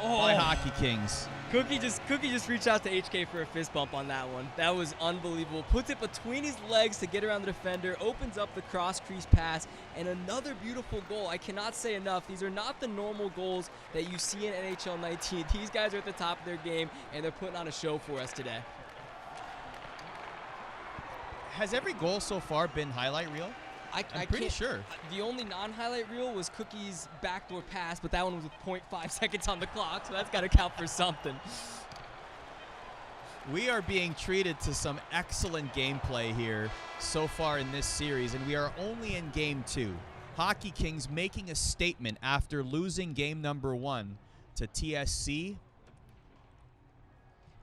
by Hockey Kings. Cookie just reached out to HK for a fist bump on that one. That was unbelievable. Puts it between his legs to get around the defender, opens up the cross crease pass, and another beautiful goal. I cannot say enough. These are not the normal goals that you see in NHL 19. These guys are at the top of their game, and they're putting on a show for us today. Has every goal so far been highlight reel? I'm pretty sure. The only non-highlight reel was Cookie's backdoor pass, but that one was with 0.5 seconds on the clock, so that's got to count for something. We are being treated to some excellent gameplay here so far in this series, and we are only in Game 2. Hockey Kings making a statement after losing Game number 1 to TSC.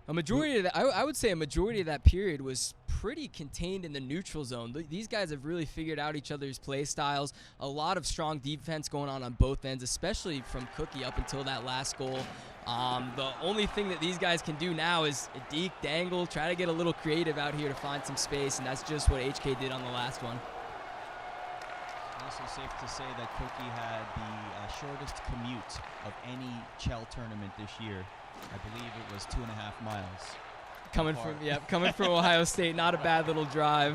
A majority of that, I would say a majority of that period was pretty contained in the neutral zone. These guys have really figured out each other's play styles. A lot of strong defense going on both ends, especially from Cookie up until that last goal. The only thing that these guys can do now is deke, dangle, try to get a little creative out here to find some space, and that's just what HK did on the last one. Also safe to say that Cookie had the shortest commute of any Chell tournament this year. I believe it was 2.5 miles. Coming from Ohio State, not a bad little drive.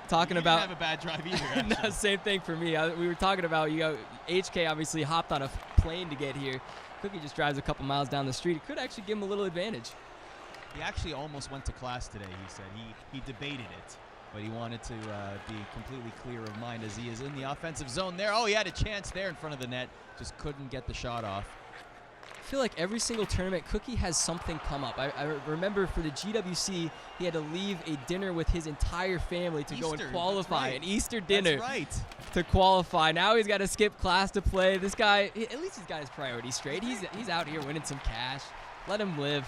Talking you about didn't have a bad drive either. No, same thing for me. We were talking about HK obviously hopped on a plane to get here. Cookie just drives a couple miles down the street. It could actually give him a little advantage. He actually almost went to class today. He said he debated it, but he wanted to be completely clear of mind as he is in the offensive zone there. Oh, he had a chance there in front of the net, just couldn't get the shot off. I feel like every single tournament, Cookie has something come up. I remember for the GWC, he had to leave a dinner with his entire family to go and qualify. An Easter dinner to qualify. Now he's got to skip class to play. This guy, at least he's got his priorities straight. He's out here winning some cash. Let him live.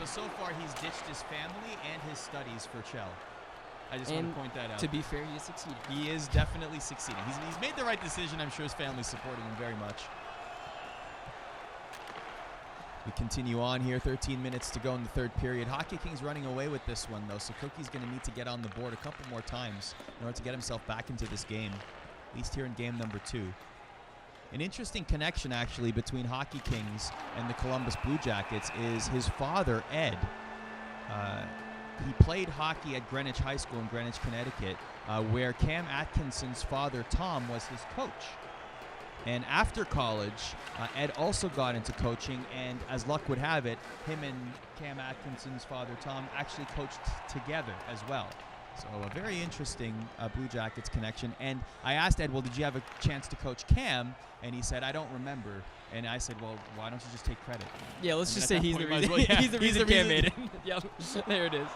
So far he's ditched his family and his studies for Chell. I just want to point that out. To be fair, he is succeeding. He is definitely succeeding. He's made the right decision. I'm sure his family's supporting him very much. We continue on here, 13 minutes to go in the third period. Hockey Kings running away with this one, though, so Cookie's going to need to get on the board a couple more times in order to get himself back into this game, at least here in game number 2. An interesting connection, actually, between Hockey Kings and the Columbus Blue Jackets is his father, Ed. He played hockey at Greenwich High School in Greenwich, Connecticut, where Cam Atkinson's father, Tom, was his coach. And after college, Ed also got into coaching, and as luck would have it, him and Cam Atkinson's father, Tom, actually coached together as well. So a very interesting Blue Jackets connection. And I asked Ed, well, did you have a chance to coach Cam? And he said, I don't remember. And I said, well, why don't you just take credit? Yeah, let's just say he's the reason. He's the reason Cam made it. Yep, there it is.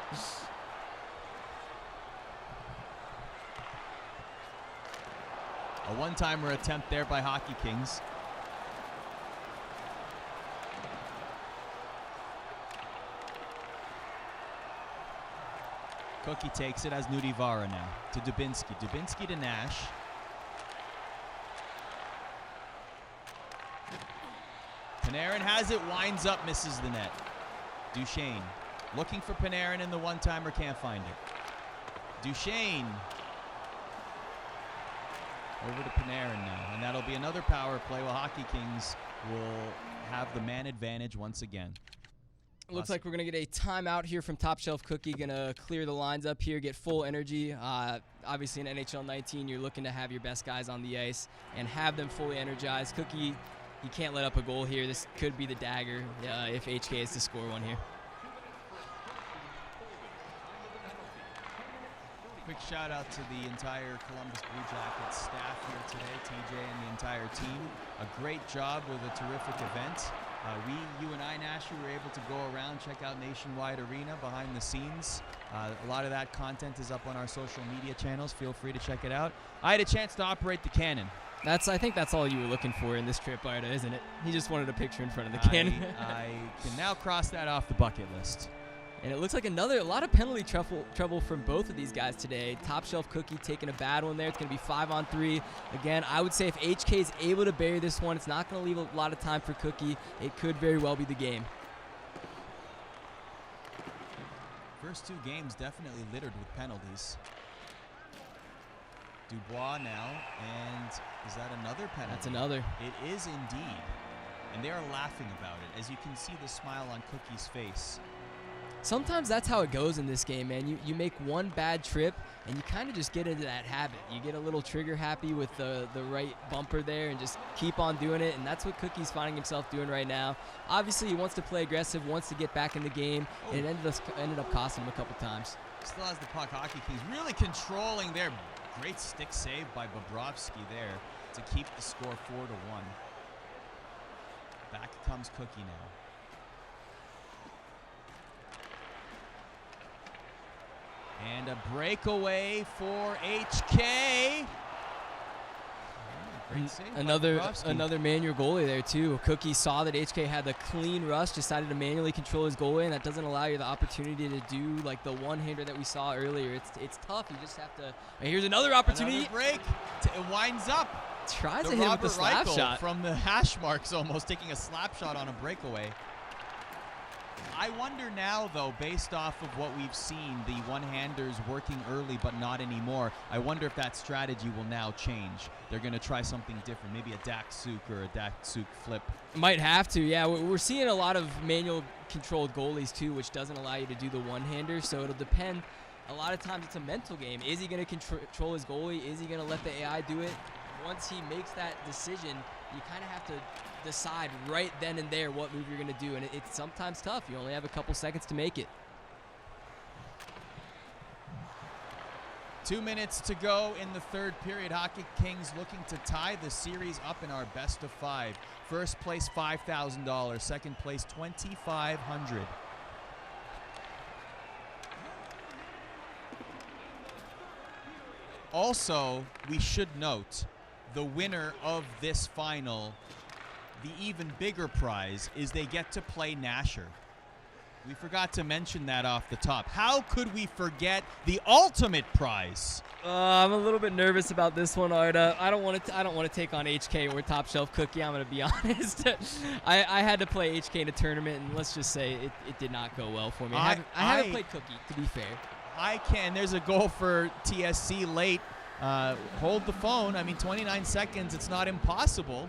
A one-timer attempt there by Hockey Kings. Cookie takes it as Nudivara now to Dubinsky. Dubinsky to Nash. Panarin has it, winds up, misses the net. Duchesne looking for Panarin in the one-timer, can't find it. Duchesne over to Panarin now, and that'll be another power play while Hockey Kings will have the man advantage once again. Looks like we're going to get a timeout here from Top Shelf Cookie. Going to clear the lines up here, get full energy. Obviously in NHL 19, you're looking to have your best guys on the ice and have them fully energized. Cookie, you can't let up a goal here. This could be the dagger if HK is to score one here. Quick shout out to the entire Columbus Blue Jackets staff here today, TJ and the entire team. A great job with a terrific event. You and I, Nasher, were able to go around, check out Nationwide Arena behind the scenes. A lot of that content is up on our social media channels. Feel free to check it out. I had a chance to operate the cannon. I think that's all you were looking for in this trip, Arda, isn't it? He just wanted a picture in front of the cannon. I can now cross that off the bucket list. And it looks like a lot of penalty trouble from both of these guys today. Top Shelf Cookie taking a bad one there. It's going to be 5-on-3. Again, I would say if HK is able to bury this one, it's not going to leave a lot of time for Cookie. It could very well be the game. First 2 games definitely littered with penalties. Dubois now, and is that another penalty? That's another. It is indeed. And they are laughing about it, as you can see the smile on Cookie's face. Sometimes that's how it goes in this game, man. You make one bad trip, and you kind of just get into that habit. You get a little trigger happy with the right bumper there and just keep on doing it, and that's what Cookie's finding himself doing right now. Obviously, he wants to play aggressive, wants to get back in the game, and it ended up costing him a couple times. Still has the puck. Hockey Kings really controlling there. Great stick save by Bobrovsky there to keep the score 4-1. Back comes Cookie now. And a breakaway for HK. Great save by Bobrovsky. Another manual goalie there too. Cookie saw that HK had the clean rush, decided to manually control his goalie, and that doesn't allow you the opportunity to do like the one-hander that we saw earlier. It's tough. You just have to. And here's another opportunity. Another break. It winds up. Tries to hit with the slap shot from the hash marks, almost taking a slap shot on a breakaway. I wonder now, though, based off of what we've seen, the one-handers working early but not anymore, I wonder if that strategy will now change. They're going to try something different, maybe a Datsuk or a Datsuk flip. Might have to, yeah. We're seeing a lot of manual-controlled goalies, too, which doesn't allow you to do the one-hander, so it'll depend. A lot of times it's a mental game. Is he going to control his goalie? Is he going to let the AI do it? Once he makes that decision, you kind of have to decide right then and there what move you're going to do, and it's sometimes tough. You only have a couple seconds to make it. 2 minutes to go in the third period. Hockey Kings looking to tie the series up in our best of 5. First place $5,000, second place $2,500. Also, we should note the winner of this final, the even bigger prize, is they get to play Nasher. We forgot to mention that off the top. How could we forget the ultimate prize? I'm a little bit nervous about this one, Arda. I don't want to take on HK or Top Shelf Cookie. I'm going to be honest. I had to play HK in a tournament, and let's just say it did not go well for me. I haven't played Cookie, to be fair. I can. There's a goal for TSC late. Hold the phone. I mean, 29 seconds. It's not impossible.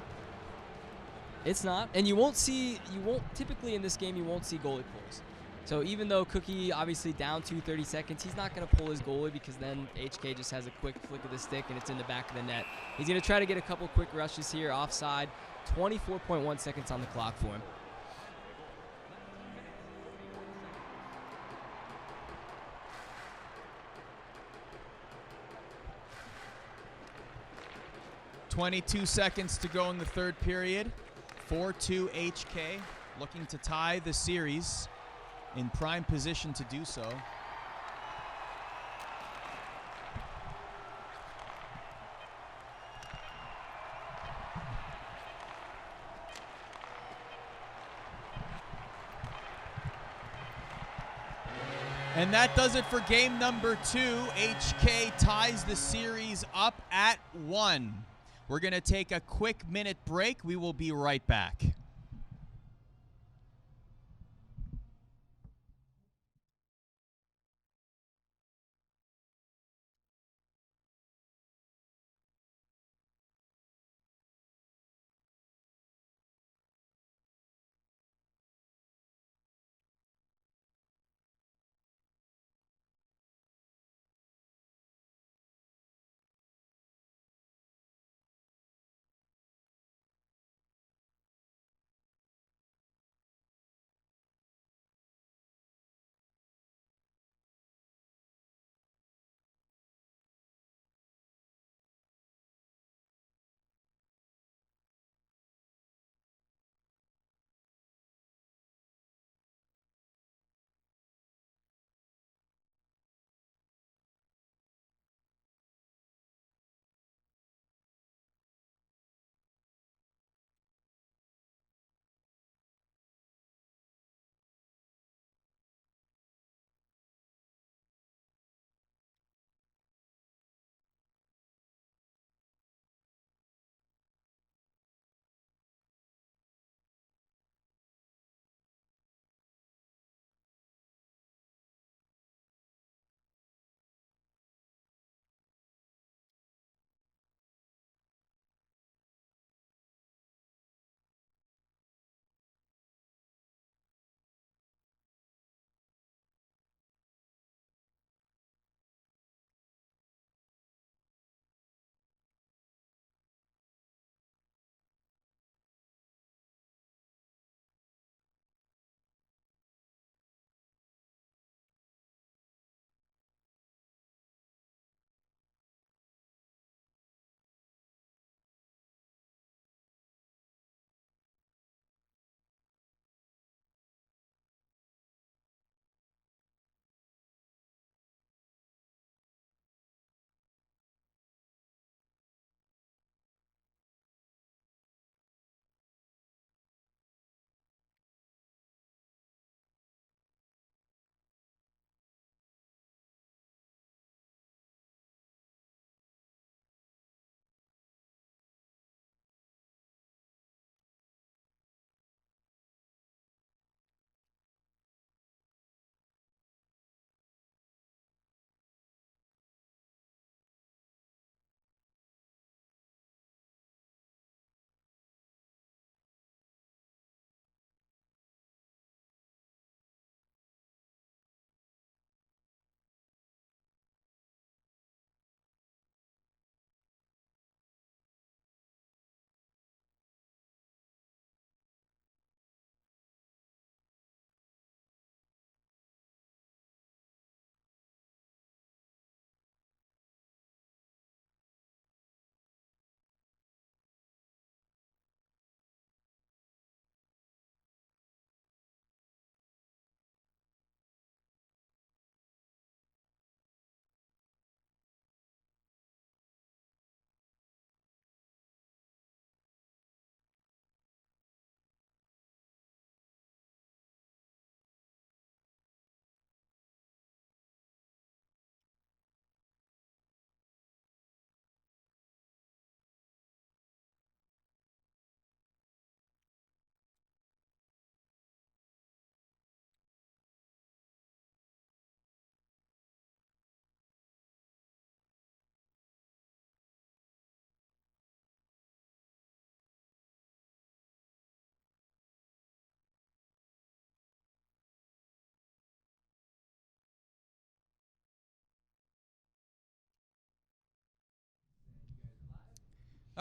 It's not. And typically in this game, you won't see goalie pulls. So even though Cookie obviously down to 30 seconds, he's not going to pull his goalie because then HK just has a quick flick of the stick and it's in the back of the net. He's going to try to get a couple quick rushes here offside. 24.1 seconds on the clock for him. .22 seconds to go in the third period. 4-2 HK, looking to tie the series, in prime position to do so. And that does it for game number 2. HK ties the series up at 1. We're going to take a quick minute break. We will be right back.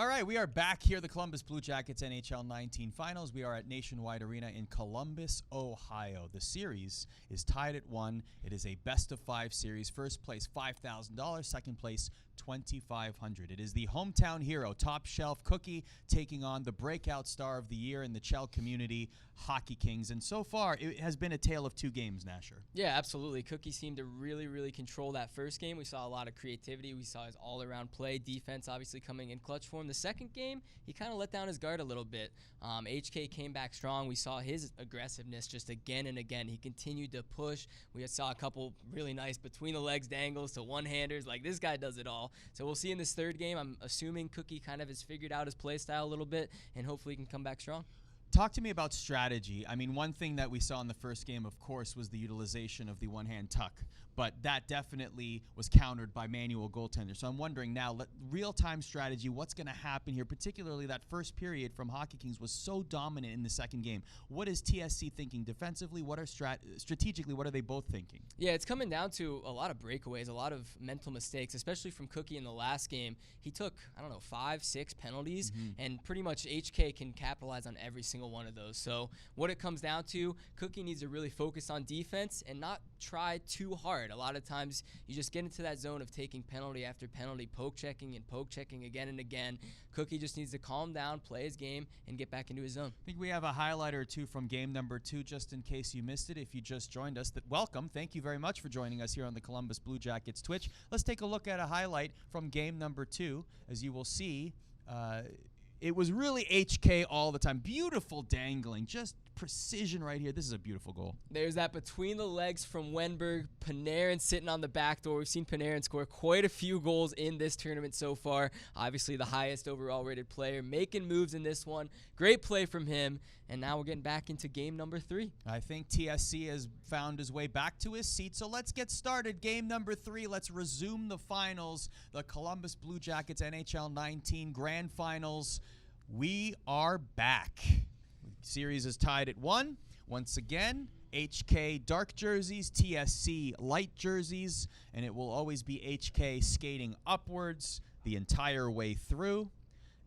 All right, we are back here, the Columbus Blue Jackets NHL 19 Finals. We are at Nationwide Arena in Columbus, Ohio. The series is tied at 1. It is a best-of-5 series. First place, $5,000. Second place, $2,500. It is the hometown hero, Top Shelf Cookie, taking on the breakout star of the year in the Chell community, Hockey Kings. And so far, it has been a tale of two games, Nasher. Yeah, absolutely. Cookie seemed to really control that first game. We saw a lot of creativity. We saw his all-around play. Defense obviously coming in clutch for him. The second game, he kind of let down his guard a little bit. HK came back strong. We saw his aggressiveness just again and again. He continued to push. We saw a couple really nice between-the-legs dangles to one-handers. Like, this guy does it all. So we'll see in this third game. I'm assuming Cookie kind of has figured out his play style a little bit, and hopefully he can come back strong. Talk to me about strategy. I mean, one thing that we saw in the first game, of course, was the utilization of the one-hand tuck. But that definitely was countered by manual goaltender. So I'm wondering now, real-time strategy, what's going to happen here? Particularly that first period from Hockey Kings was so dominant in the second game. What is TSC thinking defensively? What are strategically, what are they both thinking? Yeah, it's coming down to a lot of breakaways, a lot of mental mistakes, especially from Cookie in the last game. He took, 5, 6 penalties, and pretty much HK can capitalize on every single one of those. So what it comes down to, Cookie needs to really focus on defense and not try too hard. A lot of times you just get into that zone of taking penalty after penalty, poke checking again and again. Cookie just needs to calm down, play his game, and get back into his zone. I think we have a highlight or two from game number 2, just in case you missed it. If you just joined us, welcome. Thank you very much for joining us here on the Columbus Blue Jackets Twitch. Let's take a look at a highlight from game number 2. As you will see, it was really HK all the time. Beautiful dangling, just precision right here. This is a beautiful goal. There's that between the legs from Wenberg. Panarin sitting on the back door. We've seen Panarin score quite a few goals in this tournament so far. Obviously the highest overall rated player, making moves in this one. Great play from him. And now we're getting back into game number 3. I think TSC has found his way back to his seat. So let's get started. Game number 3. Let's resume the finals. The Columbus Blue Jackets NHL 19 Grand Finals. We are back. Series is tied at 1. Once again, HK dark jerseys, TSC light jerseys, and it will always be HK skating upwards the entire way through.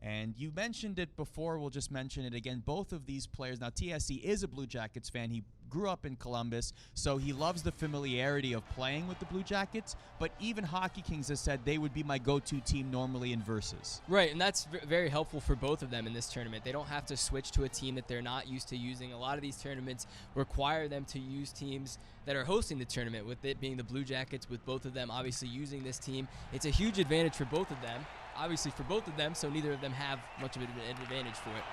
And you mentioned it before, we'll just mention it again. Both of these players, now TSC is a Blue Jackets fan. He grew up in Columbus, so he loves the familiarity of playing with the Blue Jackets. But even Hockey Kings has said they would be my go-to team normally in versus. Right, and that's very helpful for both of them in this tournament. They don't have to switch to a team that they're not used to using. A lot of these tournaments require them to use teams that are hosting the tournament, with it being the Blue Jackets, with both of them obviously using this team. It's a huge advantage for both of them. Obviously for both of them, so neither of them have much of an advantage for it.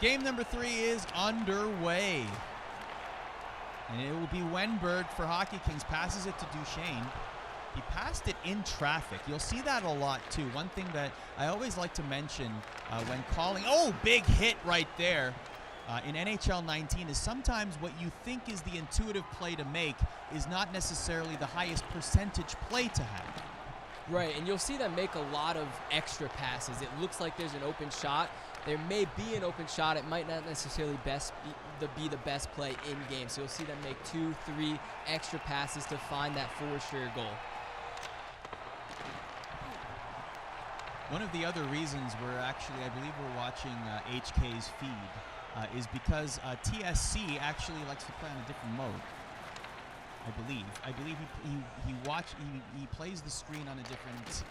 Game number 3 is underway. And it will be Wenberg for Hockey Kings. Passes it to Duchesne. He passed it in traffic. You'll see that a lot, too. One thing that I always like to mention when calling, big hit right there in NHL 19 is sometimes what you think is the intuitive play to make is not necessarily the highest percentage play to have. Right, and you'll see them make a lot of extra passes. It looks like there's an open shot. There may be an open shot. It might not necessarily be the best play in-game. So you'll see them make 2, 3 extra passes to find that for-sure goal. One of the other reasons I believe we're watching HK's feed is because TSC actually likes to play on a different mode. I believe he plays the screen on a different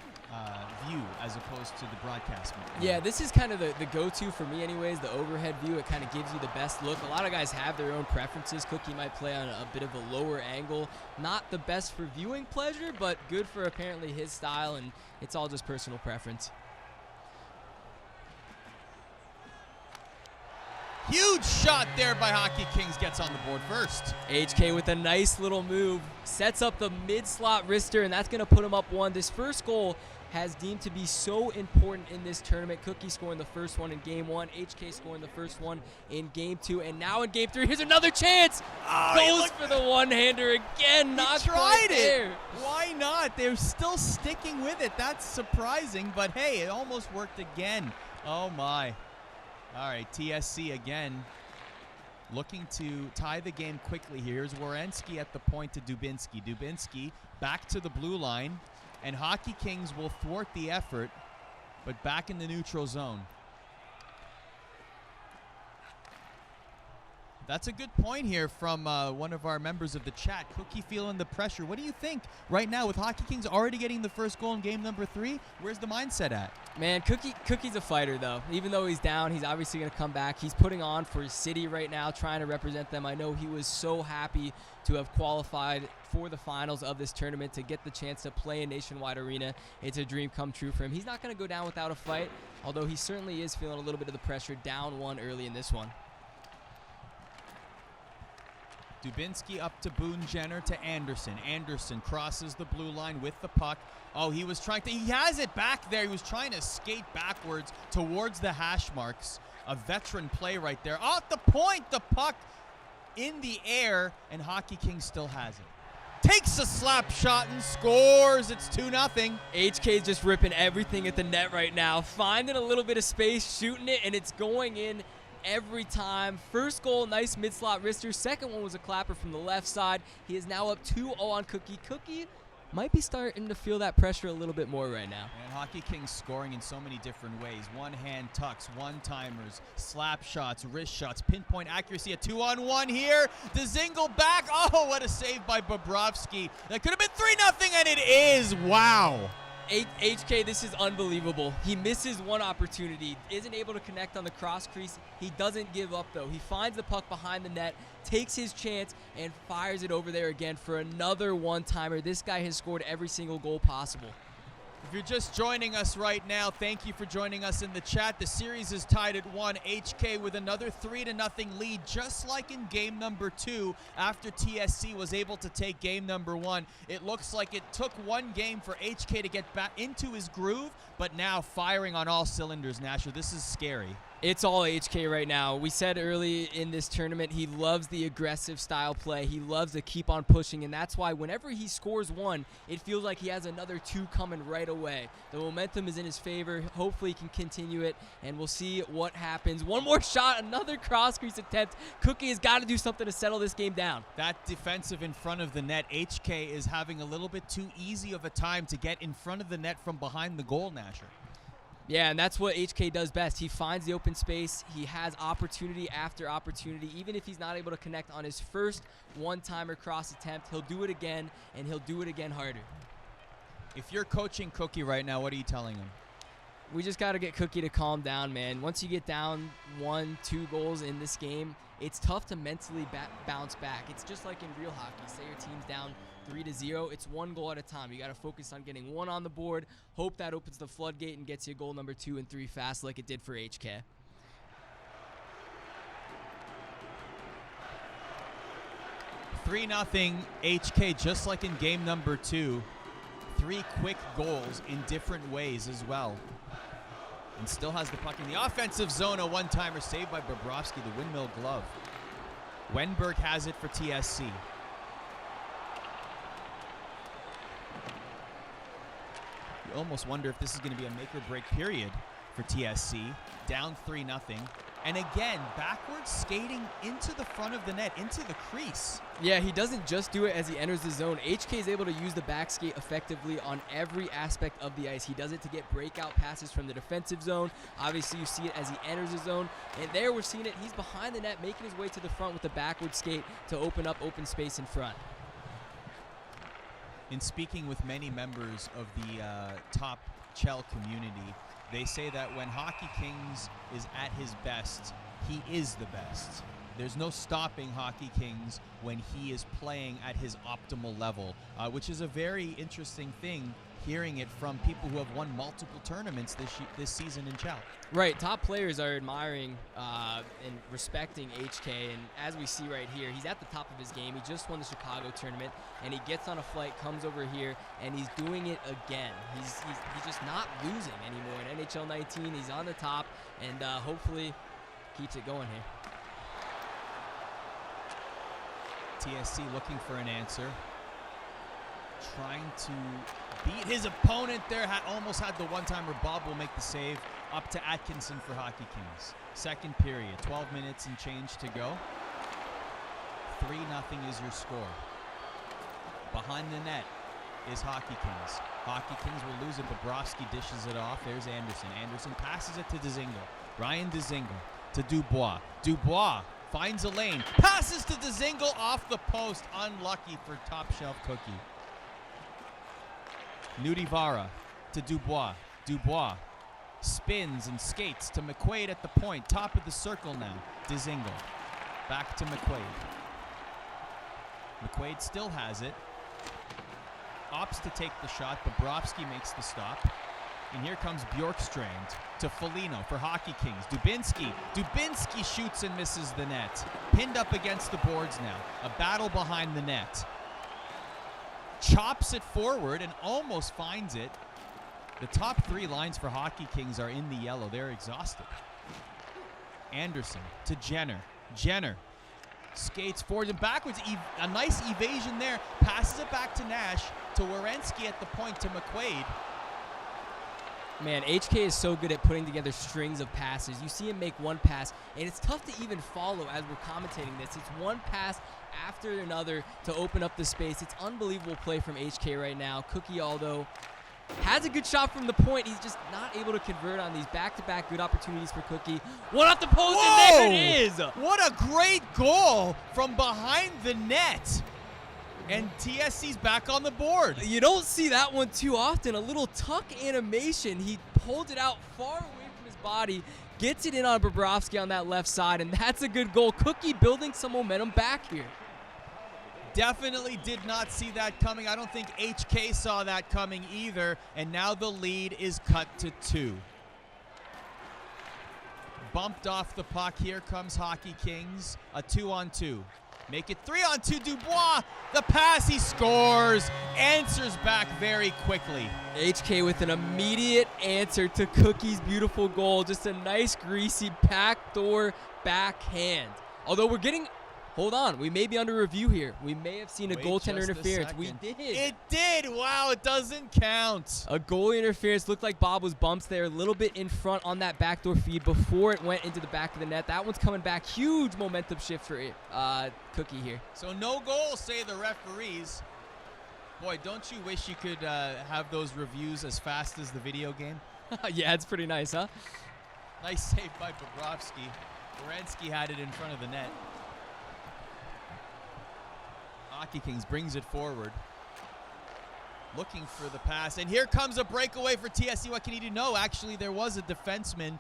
view as opposed to the broadcast mode. Yeah, this is kind of the go-to for me anyways, the overhead view. It kind of gives you the best look. A lot of guys have their own preferences. Cookie might play on a bit of a lower angle. Not the best for viewing pleasure, but good for apparently his style, and it's all just personal preference. Huge shot there by Hockey Kings, gets on the board first. HK with a nice little move, sets up the mid-slot wrister, and that's going to put him up 1. This first goal has deemed to be so important in this tournament. Cookie scoring the first one in Game 1, HK scoring the first one in Game 2, and now in Game 3, here's another chance! Goes for the one-hander again, not quite there. Why not? They're still sticking with it. That's surprising, but hey, it almost worked again. Oh my. All right, TSC again looking to tie the game quickly here. Here's Werenski at the point to Dubinsky. Dubinsky back to the blue line, and Hockey Kings will thwart the effort but back in the neutral zone. That's a good point here from one of our members of the chat. Cookie feeling the pressure. What do you think right now with Hockey Kings already getting the first goal in game number 3? Where's the mindset at? Man, Cookie's a fighter, though. Even though he's down, he's obviously going to come back. He's putting on for his city right now, trying to represent them. I know he was so happy to have qualified for the finals of this tournament, to get the chance to play in Nationwide Arena. It's a dream come true for him. He's not going to go down without a fight, although he certainly is feeling a little bit of the pressure, down 1 early in this one. Dubinsky up to Boone Jenner to Anderson. Anderson crosses the blue line with the puck. Oh, he was trying to, he has it back there. He was trying to skate backwards towards the hash marks. A veteran play right there. Off the point, the puck in the air, and Hockey King still has it. Takes a slap shot and scores. It's 2-0. HK's just ripping everything at the net right now. Finding a little bit of space, shooting it, and it's going in every time. First goal, nice mid-slot wrister. Second one was a clapper from the left side. He is now up 2-0 on Cookie. Cookie might be starting to feel that pressure a little bit more right now. And Hockey King's scoring in so many different ways. One-hand tucks, one-timers, slap shots, wrist shots, pinpoint accuracy. A 2-on-1 here. Dzingel back. Oh, what a save by Bobrovsky. That could have been 3-0, and it is. Wow. HK, this is unbelievable. He misses one opportunity, isn't able to connect on the cross crease. He doesn't give up, though. He finds the puck behind the net, takes his chance, and fires it over there again for another one-timer. This guy has scored every single goal possible. If you're just joining us right now, thank you for joining us in the chat. The series is tied at 1. HK with another 3-0 lead, just like in game number 2 after TSC was able to take game number 1. It looks like it took one game for HK to get back into his groove, but now firing on all cylinders, Nasher. This is scary. It's all HK right now. We said early in this tournament he loves the aggressive style play. He loves to keep on pushing, and that's why whenever he scores one, it feels like he has another 2 coming right away. The momentum is in his favor. Hopefully he can continue it, and we'll see what happens. One more shot, another cross-crease attempt. Cookie has got to do something to settle this game down. That defensive in front of the net, HK is having a little bit too easy of a time to get in front of the net from behind the goal, Nasher. Yeah, and that's what HK does best. He finds the open space. He has opportunity after opportunity. Even if he's not able to connect on his first one-timer cross attempt, he'll do it again, and he'll do it again harder. If you're coaching Cookie right now, what are you telling him? We just got to get Cookie to calm down, man. Once you get down 1-2 goals in this game, it's tough to mentally bounce back. It's just like in real hockey. Say your team's down 3-0, it's 1 goal at a time. You got to focus on getting 1 on the board, hope that opens the floodgate and gets you goal number 2 and 3 fast like it did for HK. $3-0 HK, just like in game number 2. 3 quick goals in different ways as well. And still has the puck in the offensive zone. A one-timer saved by Bobrovsky, the windmill glove. Wenberg has it for TSC. You almost wonder if this is going to be a make-or-break period for TSC. Down 3-0. And again, backwards skating into the front of the net, into the crease. Yeah, he doesn't just do it as he enters the zone. HK is able to use the back skate effectively on every aspect of the ice. He does it to get breakout passes from the defensive zone. Obviously, you see it as he enters the zone. And there we're seeing it. He's behind the net, making his way to the front with the backward skate to open up open space in front. In speaking with many members of the top Chell community, they say that when Hockey Kings is at his best, he is the best. There's no stopping Hockey Kings when he is playing at his optimal level, which is a very interesting thing, hearing it from people who have won multiple tournaments this season in Chell. Right, top players are admiring and respecting HK, and as we see right here, he's at the top of his game. He just won the Chicago tournament, and he gets on a flight, comes over here, and he's doing it again. He's just not losing anymore in NHL 19. He's on the top, and hopefully keeps it going here. TSC looking for an answer. Trying to beat his opponent there. Almost had the one-timer. Bob will make the save. Up to Atkinson for Hockey Kings. Second period. 12 minutes and change to go. 3-0 is your score. Behind the net is Hockey Kings. Hockey Kings will lose it. Bobrovsky dishes it off. There's Anderson. Anderson passes it to Dzingel. Ryan Dzingel to Dubois. Dubois finds a lane. Passes to Dzingel off the post. Unlucky for Top Shelf Cookie. Nudivara to Dubois. Dubois spins and skates to McQuaid at the point. Top of the circle now. Dzingel. Back to McQuaid. McQuaid still has it. Opts to take the shot. Bobrovsky makes the stop. And here comes Bjorkstrand to Foligno for Hockey Kings. Dubinsky. Dubinsky shoots and misses the net. Pinned up against the boards now. A battle behind the net. Chops it forward and almost finds it. The top three lines for Hockey Kings are in the yellow. They're exhausted. Anderson to Jenner. Jenner skates forward and backwards. A nice evasion there. Passes it back to Nash. To Werenski at the point to McQuaid. Man, HK is so good at putting together strings of passes. You see him make one pass, and it's tough to even follow as we're commentating this. It's one pass after another to open up the space. It's unbelievable play from HK right now. Cookie, although, has a good shot from the point. He's just not able to convert on these back-to-back good opportunities for Cookie. One off the post, Whoa! and there it is! What a great goal from behind the net. And TSC's back on the board. You don't see that one too often. A little tuck animation. He pulled it out far away from his body, gets it in on Bobrovsky on that left side, and that's a good goal. Cookie building some momentum back here. Definitely did not see that coming. I don't think HK saw that coming either. And now the lead is cut to 2. Bumped off the puck. Here comes Hockey Kings. A 2-on-2. Make it 3-on-2. Dubois, the pass, he scores. Answers back very quickly. HK with an immediate answer to Cookie's beautiful goal. Just a nice, greasy backdoor backhand. Although we're getting... Hold on, we may be under review here. We may have seen a goaltender interference. We did. It did. Wow, it doesn't count. A goalie interference. Looked like Bob was bumped there, a little bit in front on that backdoor feed before it went into the back of the net. That one's coming back. Huge momentum shift for Cookie here. So no goal, say the referees. Boy, don't you wish you could have those reviews as fast as the video game? Yeah, it's pretty nice, huh? Nice save by Bobrovsky. Werenski had it in front of the net. Hockey Kings brings it forward. Looking for the pass. And here comes a breakaway for TSC. What can he do? No, actually, there was a defenseman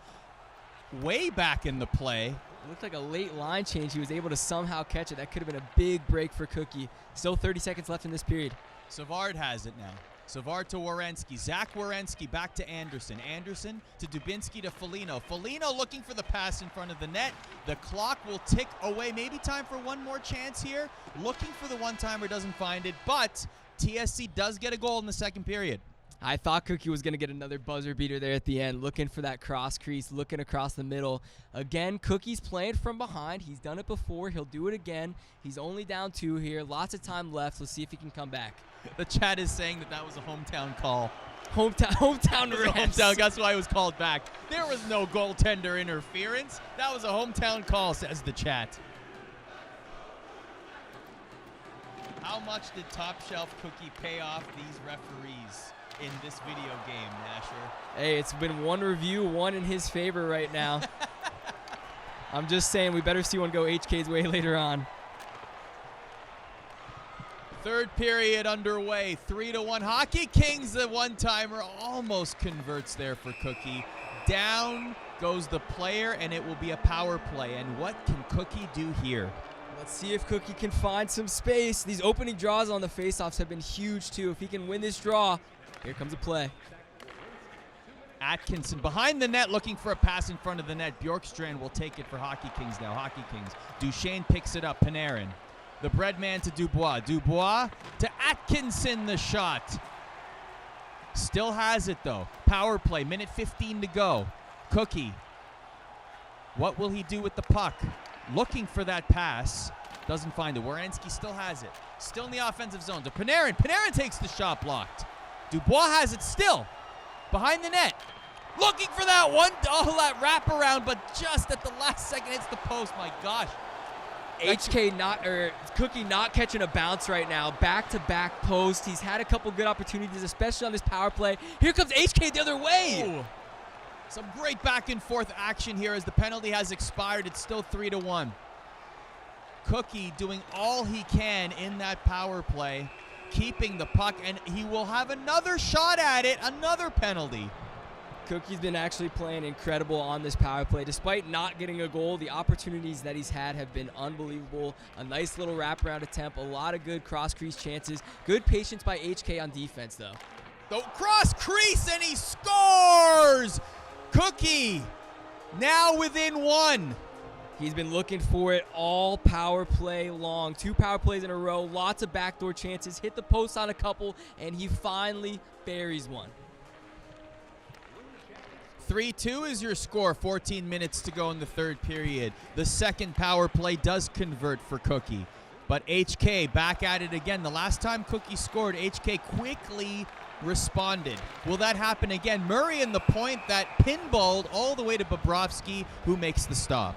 way back in the play. It looked like a late line change. He was able to somehow catch it. That could have been a big break for Cookie. Still 30 seconds left in this period. Savard has it now. Savard to Werenski. Zach Werenski back to Anderson. Anderson to Dubinsky to Foligno. Foligno looking for the pass in front of the net. The clock will tick away. Maybe time for one more chance here. Looking for the one-timer, doesn't find it. But TSC does get a goal in the second period. I thought Cookie was going to get another buzzer beater there at the end, looking for that cross crease, looking across the middle. Again, Cookie's playing from behind. He's done it before. He'll do it again. He's only down 2 here. Lots of time left. Let's see if he can come back. The chat is saying that was a hometown call. Hometown refs. That's why it was called back. There was no goaltender interference. That was a hometown call, says the chat. How much did Top Shelf Cookie pay off these referees in this video game, Nasher? Hey, it's been one review, one in his favor right now. I'm just saying we better see one go HK's way later on. Third period underway, 3-1. Hockey Kings, the one-timer, almost converts there for Cookie. Down goes the player, and it will be a power play. And what can Cookie do here? Let's see if Cookie can find some space. These opening draws on the faceoffs have been huge, too. If he can win this draw, here comes a play. Atkinson behind the net looking for a pass in front of the net. Bjorkstrand will take it for Hockey Kings now. Hockey Kings. Duchesne picks it up. Panarin. The bread man to Dubois. Dubois to Atkinson, the shot. Still has it, though. Power play, minute 15 to go. Cookie. What will he do with the puck? Looking for that pass. Doesn't find it. Werenski still has it. Still in the offensive zone. To Panarin. Panarin takes the shot blocked. Dubois has it still. Behind the net. Looking for that one. Oh, that wraparound, but just at the last second hits the post. My gosh. Cookie not catching a bounce right now. Back-to-back post. He's had a couple good opportunities, especially on this power play. Here comes HK the other way. Ooh. Some great back and forth action here as the penalty has expired. It's still 3-1. Cookie doing all he can in that power play, keeping the puck, and he will have another shot at it, another penalty. Cookie's been actually playing incredible on this power play. Despite not getting a goal, the opportunities that he's had have been unbelievable. A nice little wraparound attempt, a lot of good cross-crease chances. Good patience by HK on defense, though. The cross crease, and he scores! Cookie now within one. He's been looking for it all power play long. 2 power plays in a row, lots of backdoor chances, hit the post on a couple, and he finally buries one. 3-2 is your score, 14 minutes to go in the third period. The second power play does convert for Cookie, but HK back at it again. The last time Cookie scored, HK quickly responded. Will that happen again? Murray in the point that pinballed all the way to Bobrovsky, who makes the stop.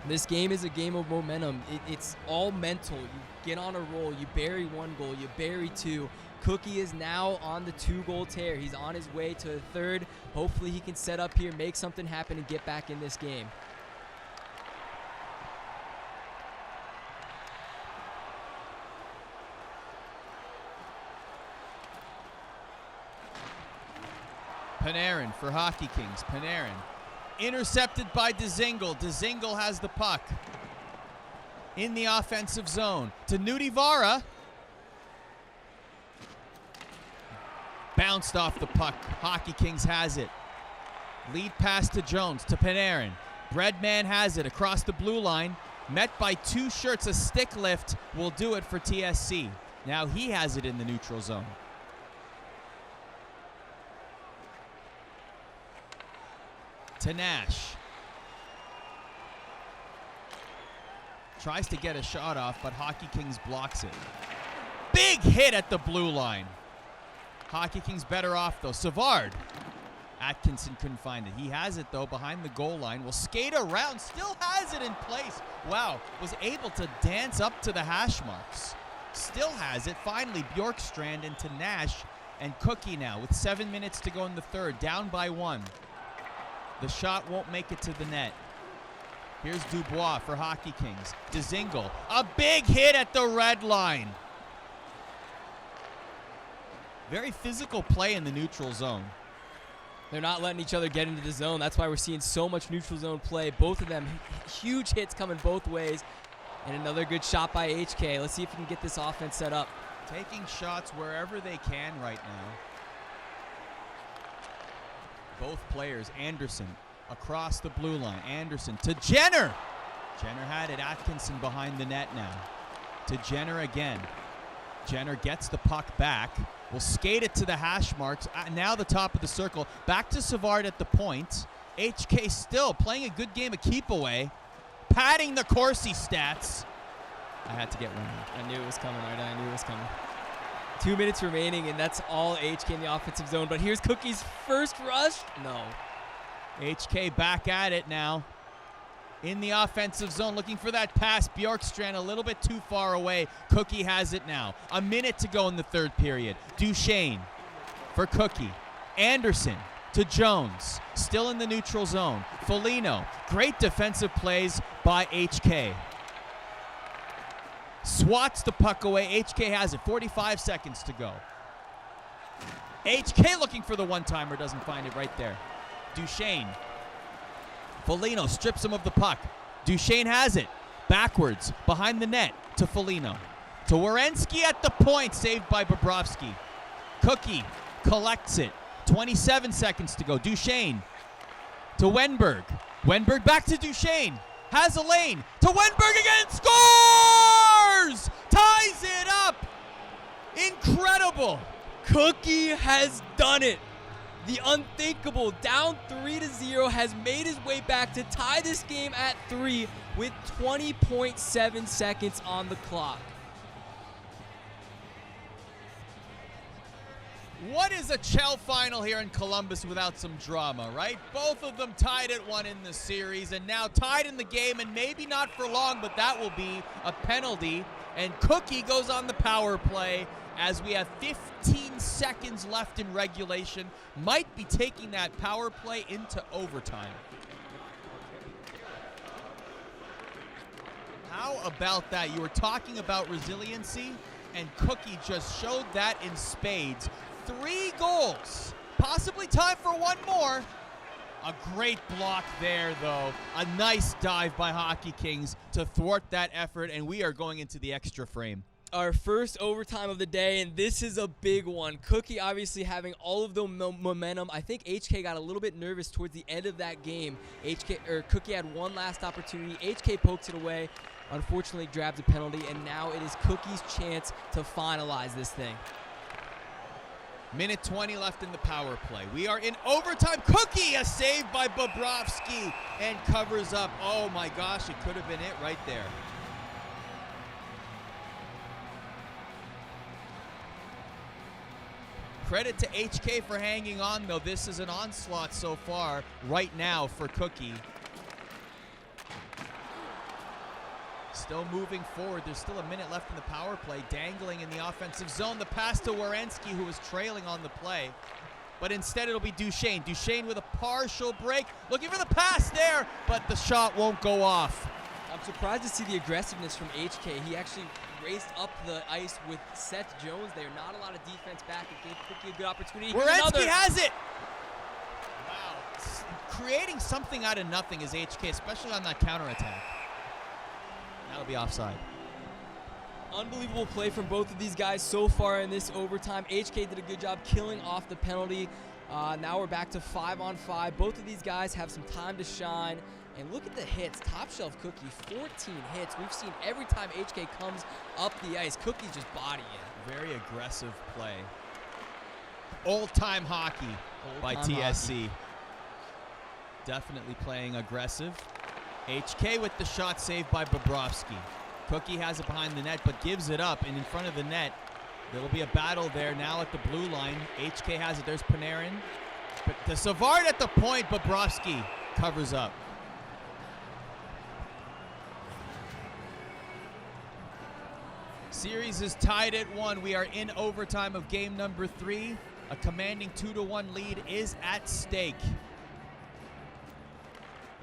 This game is a game of momentum. It's all mental. You get on a roll, you bury 1 goal, you bury 2. Cookie is now on the 2-goal tear. He's on his way to a third. Hopefully he can set up here, make something happen, and get back in this game. Panarin for Hockey Kings. Panarin intercepted by Dzingel. Dzingel has the puck in the offensive zone to Nudivara. Bounced off the puck. Hockey Kings has it. Lead pass to Jones to Panarin. Breadman has it across the blue line. Met by 2 shirts. A stick lift will do it for TSC. Now he has it in the neutral zone. To Nash. Tries to get a shot off, but Hockey Kings blocks it. Big hit at the blue line. Hockey Kings better off, though. Savard. Atkinson couldn't find it. He has it, though, behind the goal line. Will skate around. Still has it in place. Wow. Was able to dance up to the hash marks. Still has it. Finally, Bjorkstrand into Nash and Cookie now with 7 minutes to go in the third. Down by 1. The shot won't make it to the net. Here's Dubois for Hockey Kings. Dzingel. A big hit at the red line. Very physical play in the neutral zone. They're not letting each other get into the zone. That's why we're seeing so much neutral zone play. Both of them, huge hits coming both ways. And another good shot by HK. Let's see if we can get this offense set up. Taking shots wherever they can right now. Both players, Anderson across the blue line. Anderson to Jenner. Jenner had it. Atkinson behind the net now. To Jenner again. Jenner gets the puck back. Will skate it to the hash marks. Now the top of the circle. Back to Savard at the point. HK still playing a good game of keep away. Padding the Corsi stats. I had to get one. I knew it was coming, right? I knew it was coming. 2 minutes remaining, and that's all HK in the offensive zone. But here's Cookie's first rush. No. HK back at it now. In the offensive zone, looking for that pass. Bjorkstrand a little bit too far away. Cookie has it now. A minute to go in the third period. Duchesne for Cookie. Anderson to Jones. Still in the neutral zone. Foligno. Great defensive plays by HK. Swats the puck away. HK has it. 45 seconds to go. HK looking for the one-timer. Doesn't find it right there. Duchesne. Foligno strips him of the puck. Duchesne has it. Backwards. Behind the net. To Foligno. To Werenski at the point. Saved by Bobrovsky. Cookie collects it. 27 seconds to go. Duchesne. To Wenberg. Wenberg back to Duchesne. Has a lane. To Wenberg again. Scores! Ties it up. Incredible. Cookie has done it. The unthinkable, down 3-0, has made his way back to tie this game at 3 with 20.7 seconds on the clock. What is a Chell final here in Columbus without some drama, right? Both of them tied at 1 in the series and now tied in the game, and maybe not for long, but that will be a penalty. And Cookie goes on the power play as we have 15 seconds left in regulation. Might be taking that power play into overtime. How about that? You were talking about resiliency, and Cookie just showed that in spades. 3 goals, possibly time for 1 more. A great block there, though. A nice dive by Hockey Kings to thwart that effort, and we are going into the extra frame. Our first overtime of the day, and this is a big one. Cookie obviously having all of the momentum. I think HK got a little bit nervous towards the end of that game. Cookie had one last opportunity. HK pokes it away, unfortunately grabs a penalty, and now it is Cookie's chance to finalize this thing. Minute 20 left in the power play. We are in overtime. Cookie, a save by Bobrovsky, and covers up. Oh my gosh, it could have been it right there. Credit to HK for hanging on, though. This is an onslaught so far right now for Cookie. Still moving forward. There's still a minute left in the power play. Dangling in the offensive zone. The pass to Werenski, who was trailing on the play. But instead it'll be Duchesne. Duchesne with a partial break. Looking for the pass there, but the shot won't go off. I'm surprised to see the aggressiveness from HK. He actually raced up the ice with Seth Jones there. Not a lot of defense back. It gave Cookie a good opportunity. Werenski has it! Wow. Creating something out of nothing is HK, especially on that counterattack. That'll be offside. Unbelievable play from both of these guys so far in this overtime. HK did a good job killing off the penalty. Now we're back to 5-on-5. Both of these guys have some time to shine. And look at the hits. Top shelf Cookie, 14 hits. We've seen every time HK comes up the ice, Cookie's just bodying it. Very aggressive play. Old-time hockey by TSC. Hockey. Definitely playing aggressive. HK with the shot saved by Bobrovsky. Cookie has it behind the net, but gives it up, and in front of the net, there will be a battle there now at the blue line. HK has it. There's Panarin. But the Savard at the point, Bobrovsky covers up. Series is tied at 1. We are in overtime of game number 3. A commanding 2-1 lead is at stake.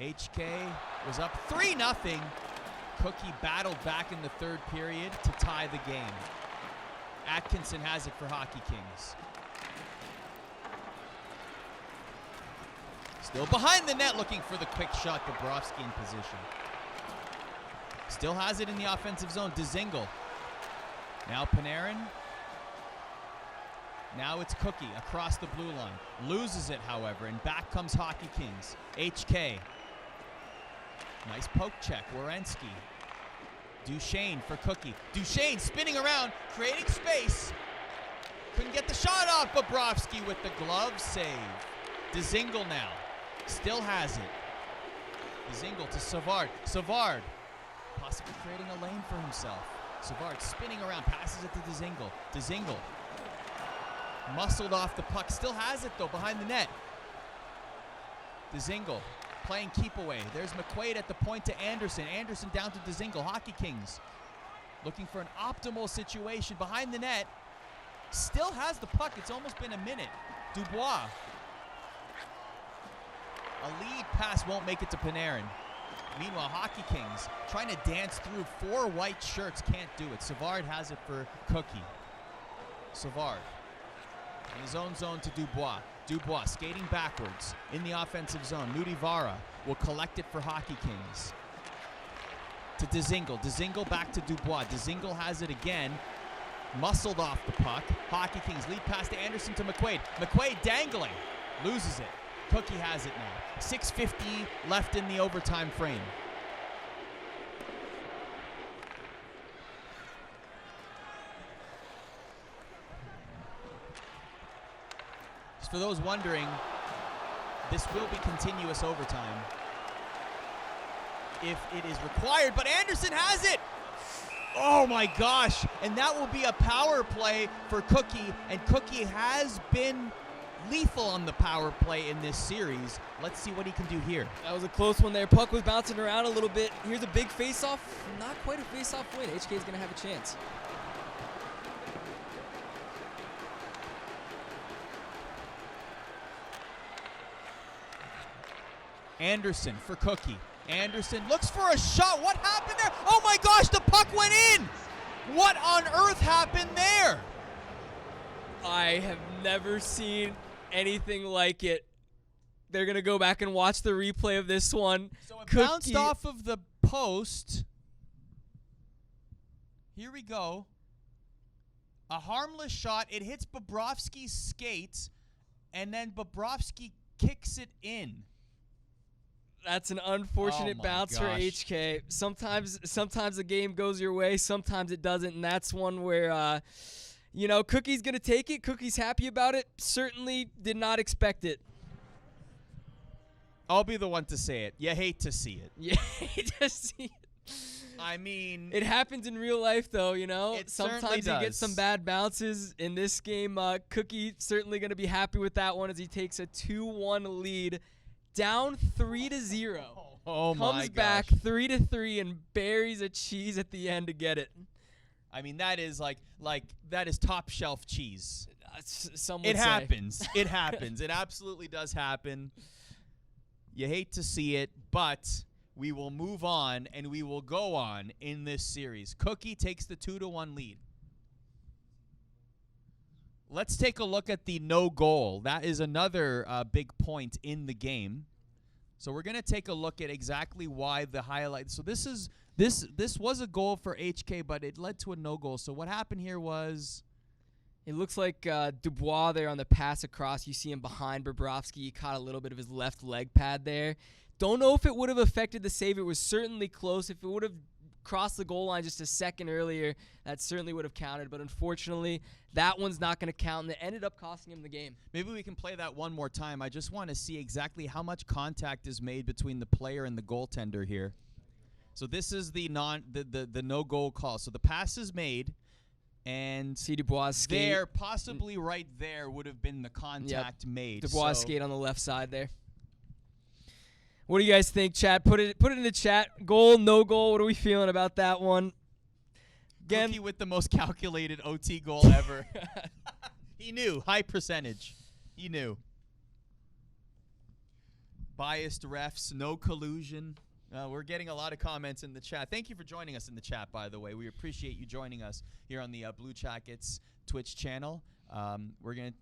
HK was up 3-0. Cookie battled back in the 3rd period to tie the game. Atkinson has it for Hockey Kings. Still behind the net looking for the quick shot. Bobrovsky in position. Still has it in the offensive zone. Dzingel. Now Panarin. Now it's Cookie across the blue line. Loses it, however, and back comes Hockey Kings. HK. Nice poke check. Werenski. Duchesne for Cookie. Duchesne spinning around, creating space. Couldn't get the shot off. Bobrovsky with the glove save. Dzingel now. Still has it. Dzingel to Savard. Savard possibly creating a lane for himself. Savard spinning around, passes it to Dzingel. Dzingel muscled off the puck. Still has it, though, behind the net. Dzingel playing keep away. There's McQuaid at the point to Anderson. Anderson down to Dzingel. Hockey Kings looking for an optimal situation behind the net. Still has the puck. It's almost been a minute. Dubois. A lead pass won't make it to Panarin. Meanwhile, Hockey Kings trying to dance through 4 white shirts. Can't do it. Savard has it for Cookie. Savard in his own zone to Dubois. Dubois skating backwards in the offensive zone. Nudivara will collect it for Hockey Kings. To Dzingel. Dzingel back to Dubois. Dzingel has it again. Muscled off the puck. Hockey Kings lead pass to Anderson to McQuaid. McQuaid dangling. Loses it. Cookie has it now. 6:50 left in the overtime frame. Just for those wondering, this will be continuous overtime if it is required, but Anderson has it! Oh my gosh, and that will be a power play for Cookie, and Cookie has been lethal on the power play in this series. Let's see what he can do here. That was a close one there. Puck was bouncing around a little bit. Here's a big face-off. Not quite a face-off win. HK is going to have a chance. Anderson for Cookie. Anderson looks for a shot. What happened there? Oh my gosh, the puck went in! What on earth happened there? I have never seen anything like it. They're going to go back and watch the replay of this one. So it bounced off of the post. Here we go. A harmless shot. It hits Bobrovsky's skate, and then Bobrovsky kicks it in. That's an unfortunate bounce for HK. Sometimes the game goes your way, sometimes it doesn't, and that's one where, you know, Cookie's going to take it. Cookie's happy about it. Certainly did not expect it. I'll be the one to say it. You hate to see it. You hate to see it. I mean, it happens in real life, though, you know. Sometimes you get some bad bounces. In this game, Cookie certainly going to be happy with that one as he takes a 2-1 lead. Down 3-0. Oh my gosh. Comes back 3-3 and buries a cheese at the end to get it. I mean, that is like that is top shelf cheese. Some would it say. happens. It happens. It absolutely does happen. You hate to see it, but we will move on and we will go on in this series. Cookie takes the 2-1 lead. Let's take a look at the no goal. That is another big point in the game. So we're going to take a look at exactly why the highlight. So this was a goal for HK, but it led to a no goal. So what happened here was, it looks like Dubois there on the pass across. You see him behind Bobrovsky. He caught a little bit of his left leg pad there. Don't know if it would have affected the save. It was certainly close. If it would have crossed the goal line just a second earlier, that certainly would have counted. But unfortunately, that one's not going to count, and it ended up costing him the game. Maybe we can play that one more time. I just want to see exactly how much contact is made between the player and the goaltender here. So this is the no-goal call. So the pass is made, and see Dubois skate. There, possibly right there, would have been the contact made. Dubois skate on the left side there. What do you guys think, chat? Put it in the chat. Goal, no goal. What are we feeling about that one? Again, Cookie with the most calculated OT goal ever. He knew. High percentage. He knew. Biased refs, no collusion. We're getting a lot of comments in the chat. Thank you for joining us in the chat, by the way. We appreciate you joining us here on the Blue Jackets Twitch channel. We're going to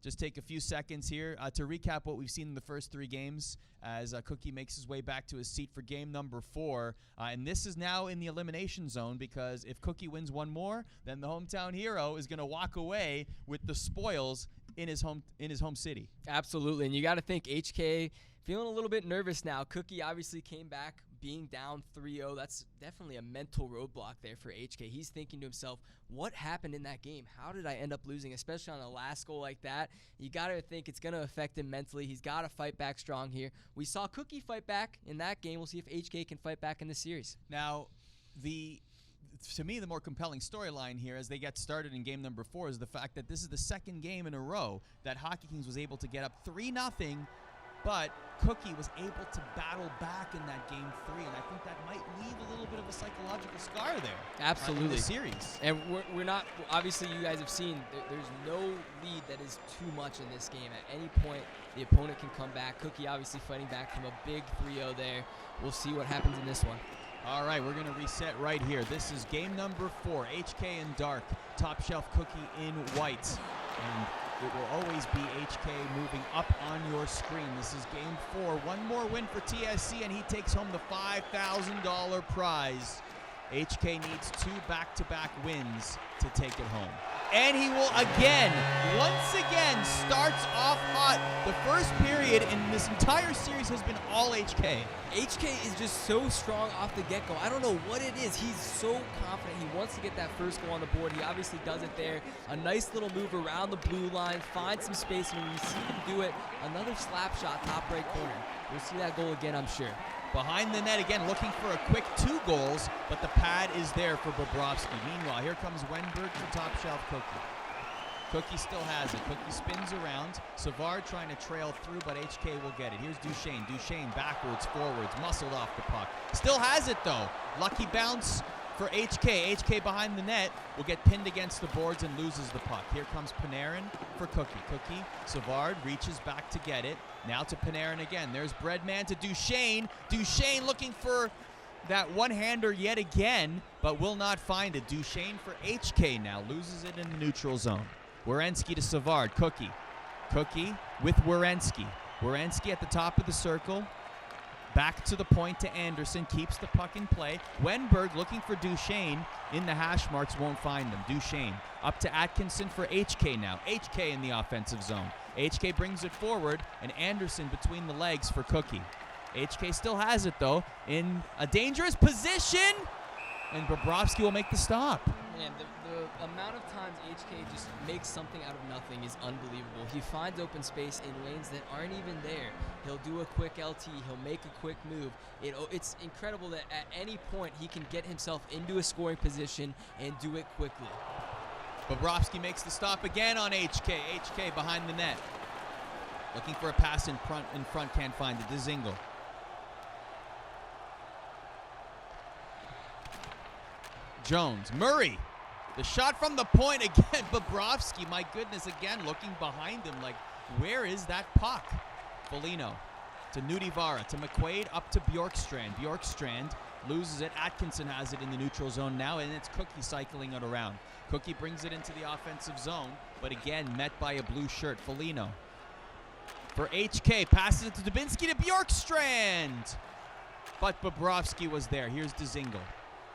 just take a few seconds here to recap what we've seen in the first 3 games as Cookie makes his way back to his seat for game number 4. And this is now in the elimination zone, because if Cookie wins one more, then the hometown hero is going to walk away with the spoils in his home city. Absolutely. And you got to think HK feeling a little bit nervous now. Cookie obviously came back being down 3-0. That's definitely a mental roadblock there for HK. He's thinking to himself, what happened in that game? How did I end up losing, especially on a last goal like that? You got to think it's going to affect him mentally. He's got to fight back strong here. We saw Cookie fight back in that game. We'll see if HK can fight back in the series. Now, to me, the more compelling storyline here as they get started in game number 4 is the fact that this is the second game in a row that Hockey Kings was able to get up 3-0, but Cookie was able to battle back in that game 3, and I think that might leave a little bit of a psychological scar there. Absolutely. In the series. And we're not, obviously you guys have seen, there's no lead that is too much in this game. At any point, the opponent can come back. Cookie obviously fighting back from a big 3-0 there. We'll see what happens in this one. All right, we're going to reset right here. This is game number 4, HK in dark, Top Shelf Cookie in white. And it will always be HK moving up on your screen. This is game 4. One more win for TSC, and he takes home the $5,000 prize. HK needs 2 back-to-back wins to take it home. And he will once again, starts off hot. The first period in this entire series has been all HK. HK is just so strong off the get-go. I don't know what it is. He's so confident. He wants to get that first goal on the board. He obviously does it there. A nice little move around the blue line, finds some space, and when you see him do it, another slap shot, top right corner. We'll see that goal again, I'm sure. Behind the net again, looking for a quick 2 goals, but the pad is there for Bobrovsky. Meanwhile, here comes Wenberg for top shelf Cookie. Cookie still has it. Cookie spins around. Savard trying to trail through, but HK will get it. Here's Duchesne. Duchesne backwards, forwards, muscled off the puck. Still has it, though. Lucky bounce for HK. HK behind the net will get pinned against the boards and loses the puck. Here comes Panarin for Cookie. Cookie, Savard reaches back to get it. Now to Panarin again. There's Breadman to Duchesne. Duchesne looking for that one-hander yet again, but will not find it. Duchesne for HK now. Loses it in the neutral zone. Werenski to Savard. Cookie. Cookie with Werenski. Werenski at the top of the circle. Back to the point to Anderson. Keeps the puck in play. Wenberg looking for Duchesne. In the hash marks, won't find them. Duchesne up to Atkinson for HK now. HK in the offensive zone. HK brings it forward, and Anderson between the legs for Cookie. HK still has it, though, in a dangerous position, and Bobrovsky will make the stop. Man, the amount of times HK just makes something out of nothing is unbelievable. He finds open space in lanes that aren't even there. He'll do a quick LT. He'll make a quick move. It's incredible that at any point he can get himself into a scoring position and do it quickly. Bobrovsky makes the stop again on HK. HK behind the net. Looking for a pass in front, can't find it. Dzingel. Jones. Murray. The shot from the point again. Bobrovsky, my goodness, again looking behind him like, where is that puck? Foligno to Nudivara, to McQuaid, up to Bjorkstrand. Bjorkstrand loses it. Atkinson has it in the neutral zone now, and it's Cookie cycling it around. Cookie brings it into the offensive zone, but again met by a blue shirt. Foligno for HK, passes it to Dubinsky to Bjorkstrand. But Bobrovsky was there. Here's Dzingel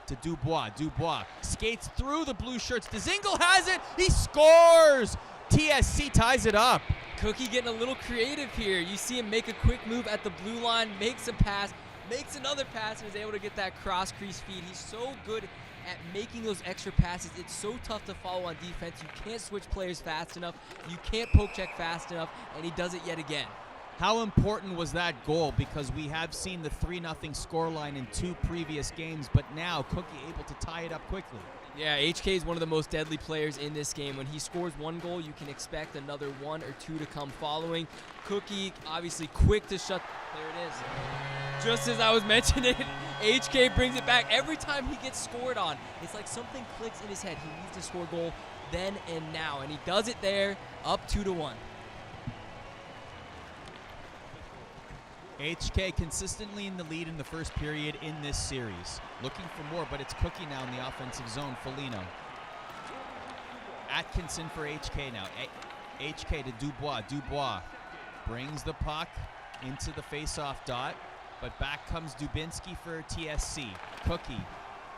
to Dubois. Dubois skates through the blue shirts. Dzingel has it. He scores. TSC ties it up. Cookie getting a little creative here. You see him make a quick move at the blue line, makes a pass, makes another pass, and is able to get that cross crease feed. He's so good at making those extra passes. It's so tough to follow on defense. You can't switch players fast enough. You can't poke check fast enough, and he does it yet again. How important was that goal? Because we have seen the 3-0 scoreline in 2 previous games, but now Cookie able to tie it up quickly. Yeah, HK is one of the most deadly players in this game. When he scores 1 goal, you can expect another 1 or 2 to come following. Cookie, obviously quick to shut. There it is. Just as I was mentioning it, HK brings it back. Every time he gets scored on, it's like something clicks in his head. He needs to score a goal then and now, and he does it there, up 2-1. HK consistently in the lead in the first period in this series. Looking for more, but it's Cookie now in the offensive zone. Foligno. Atkinson for HK now. HK to Dubois. Dubois brings the puck into the face-off dot, but back comes Dubinsky for TSC. Cookie,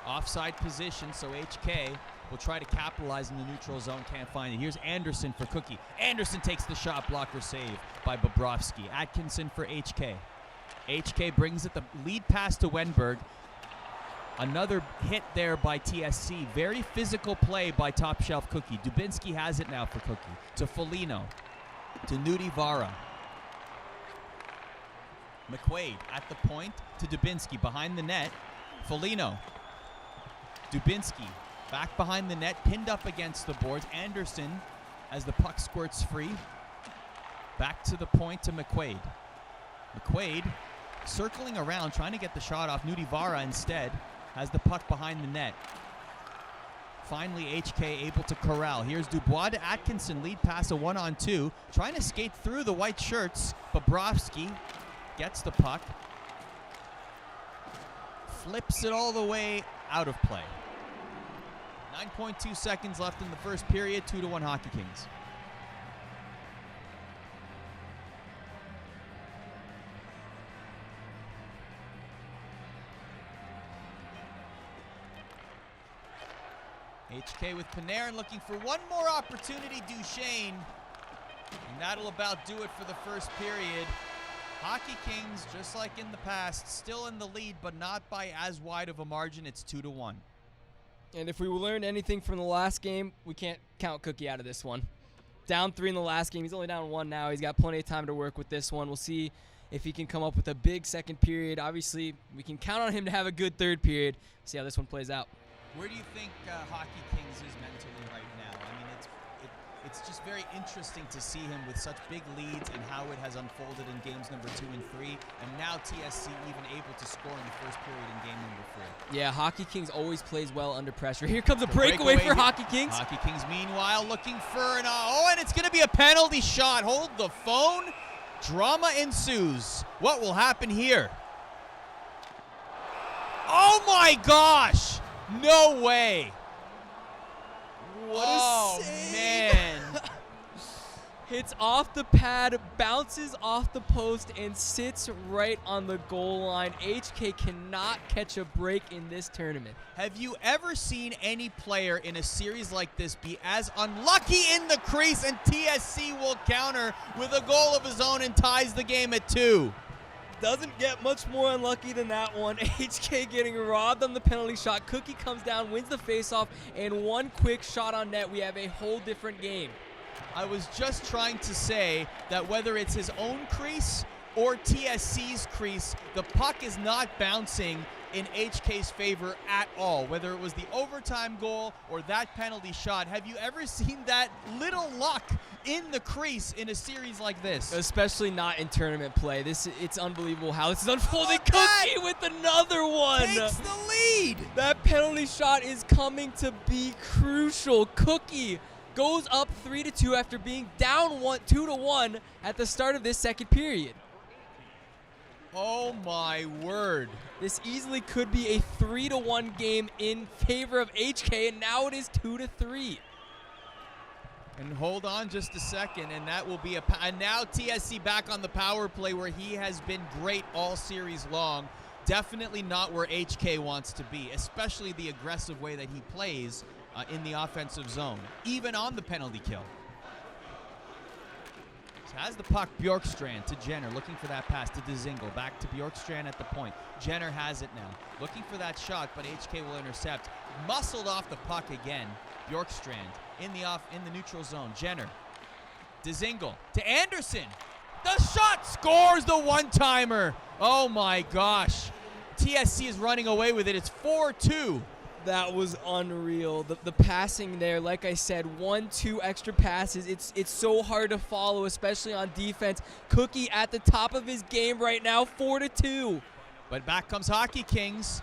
offside position, so HK will try to capitalize in the neutral zone, can't find it. Here's Anderson for Cookie. Anderson takes the shot, blocker save by Bobrovsky. Atkinson for HK. HK brings it, the lead pass to Wenberg. Another hit there by TSC. Very physical play by top shelf Cookie. Dubinsky has it now for Cookie. To Foligno. To Nudivara. McQuaid at the point to Dubinsky behind the net. Foligno. Dubinsky back behind the net, pinned up against the boards. Anderson, as the puck squirts free, back to the point to McQuaid. McQuaid circling around, trying to get the shot off. Nudivara instead has the puck behind the net. Finally, HK able to corral. Here's Dubois to Atkinson, lead pass, a 1-on-2. Trying to skate through the white shirts. Bobrovsky gets the puck. Flips it all the way out of play. 9.2 seconds left in the first period, 2-1 Hockey Kings. HK with Panarin looking for one more opportunity, Duchesne. And that'll about do it for the first period. Hockey Kings, just like in the past, still in the lead, but not by as wide of a margin. It's 2-1. And if we learned anything from the last game, we can't count Cookie out of this one. Down 3 in the last game. He's only down 1 now. He's got plenty of time to work with this one. We'll see if he can come up with a big second period. Obviously, we can count on him to have a good third period. See how this one plays out. Where do you think Hockey Kings is mentally right now? I mean, it's just very interesting to see him with such big leads and how it has unfolded in games number 2 and 3, and now TSC even able to score in the first period in game number 4. Yeah, Hockey Kings always plays well under pressure. Here comes a breakaway for Hockey Kings. Hockey Kings, meanwhile, looking for and it's going to be a penalty shot. Hold the phone. Drama ensues. What will happen here? Oh my gosh! No way! What a save. Man! Hits off the pad, bounces off the post, and sits right on the goal line. HK cannot catch a break in this tournament. Have you ever seen any player in a series like this be as unlucky in the crease, and TSC will counter with a goal of his own and ties the game at 2? Doesn't get much more unlucky than that one. HK getting robbed on the penalty shot. Cookie comes down, wins the faceoff, and one quick shot on net. We have a whole different game. I was just trying to say that whether it's his own crease or TSC's crease, the puck is not bouncing in HK's favor at all, whether it was the overtime goal or that penalty shot. Have you ever seen that little luck in the crease in a series like this? Especially not in tournament play. It's unbelievable how this is unfolding. Cookie with another one. Takes the lead. That penalty shot is coming to be crucial. Cookie goes up 3-2 after being down 2-1 at the start of this second period. Oh my word. This easily could be a 3-1 game in favor of HK, and now it is 2-3. And hold on just a second, and that will be and now TSC back on the power play where he has been great all series long. Definitely not where HK wants to be, especially the aggressive way that he plays in the offensive zone, even on the penalty kill. So has the puck, Bjorkstrand to Jenner, looking for that pass to Dzingel, back to Bjorkstrand at the point. Jenner has it now, looking for that shot, but HK will intercept. Muscled off the puck again. Bjorkstrand in the neutral zone. Jenner, Dzingel to Anderson. The shot scores the one-timer. Oh my gosh. TSC is running away with it. It's 4-2. That was unreal. The passing there, like I said, 1-2 extra passes. It's so hard to follow, especially on defense. Cookie at the top of his game right now, 4-2. But back comes Hockey Kings.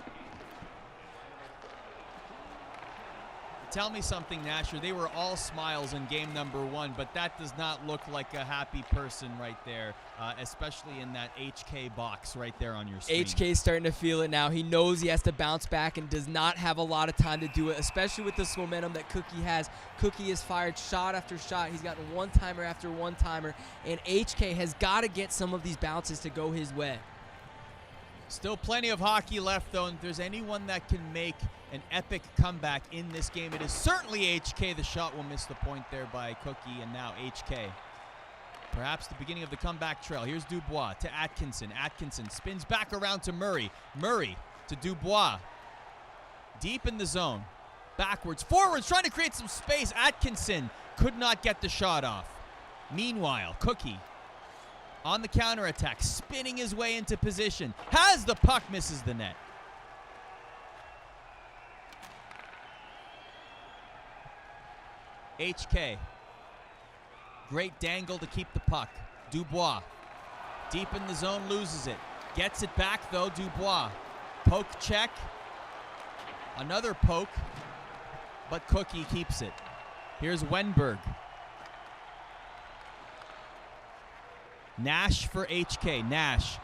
Tell me something, Nasher. They were all smiles in game number 1, but that does not look like a happy person right there, especially in that HK box right there on your screen. HK's starting to feel it now. He knows he has to bounce back and does not have a lot of time to do it, especially with this momentum that Cookie has. Cookie has fired shot after shot. He's gotten one-timer after one-timer, and HK has got to get some of these bounces to go his way. Still plenty of hockey left, though, and if there's anyone that can make an epic comeback in this game, it is certainly HK. The shot will miss the point there by Cookie, and now HK. Perhaps the beginning of the comeback trail. Here's Dubois to Atkinson. Atkinson spins back around to Murray. Murray to Dubois. Deep in the zone. Backwards, forwards, trying to create some space. Atkinson could not get the shot off. Meanwhile, Cookie on the counterattack, spinning his way into position. Has the puck, misses the net. HK. Great dangle to keep the puck. Dubois. Deep in the zone, loses it. Gets it back, though, Dubois. Poke check. Another poke. But Cookie keeps it. Here's Wenberg. Nash for HK. Nash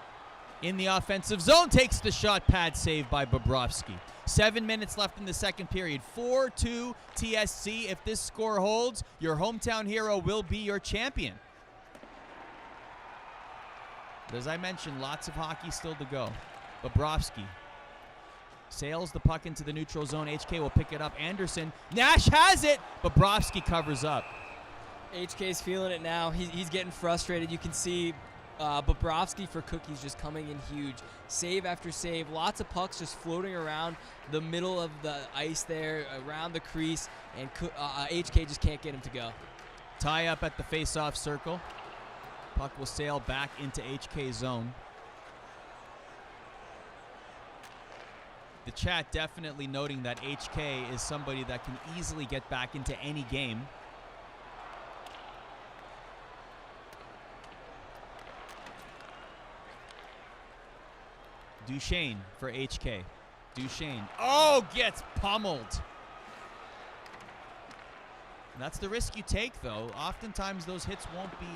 in the offensive zone, takes the shot, pad saved by Bobrovsky. 7 minutes left in the second period. 4-2 TSC. If this score holds, your hometown hero will be your champion. But as I mentioned, lots of hockey still to go. Bobrovsky sails the puck into the neutral zone. HK will pick it up. Anderson. Nash has it. Bobrovsky covers up. HK's feeling it now. He's getting frustrated. You can see Bobrovsky for Cookie's just coming in huge. Save after save. Lots of pucks just floating around the middle of the ice there, around the crease, and HK just can't get him to go. Tie up at the face-off circle. Puck will sail back into HK zone. The chat definitely noting that HK is somebody that can easily get back into any game. Duchesne for HK. Duchesne. Oh, gets pummeled. That's the risk you take, though. Oftentimes those hits won't be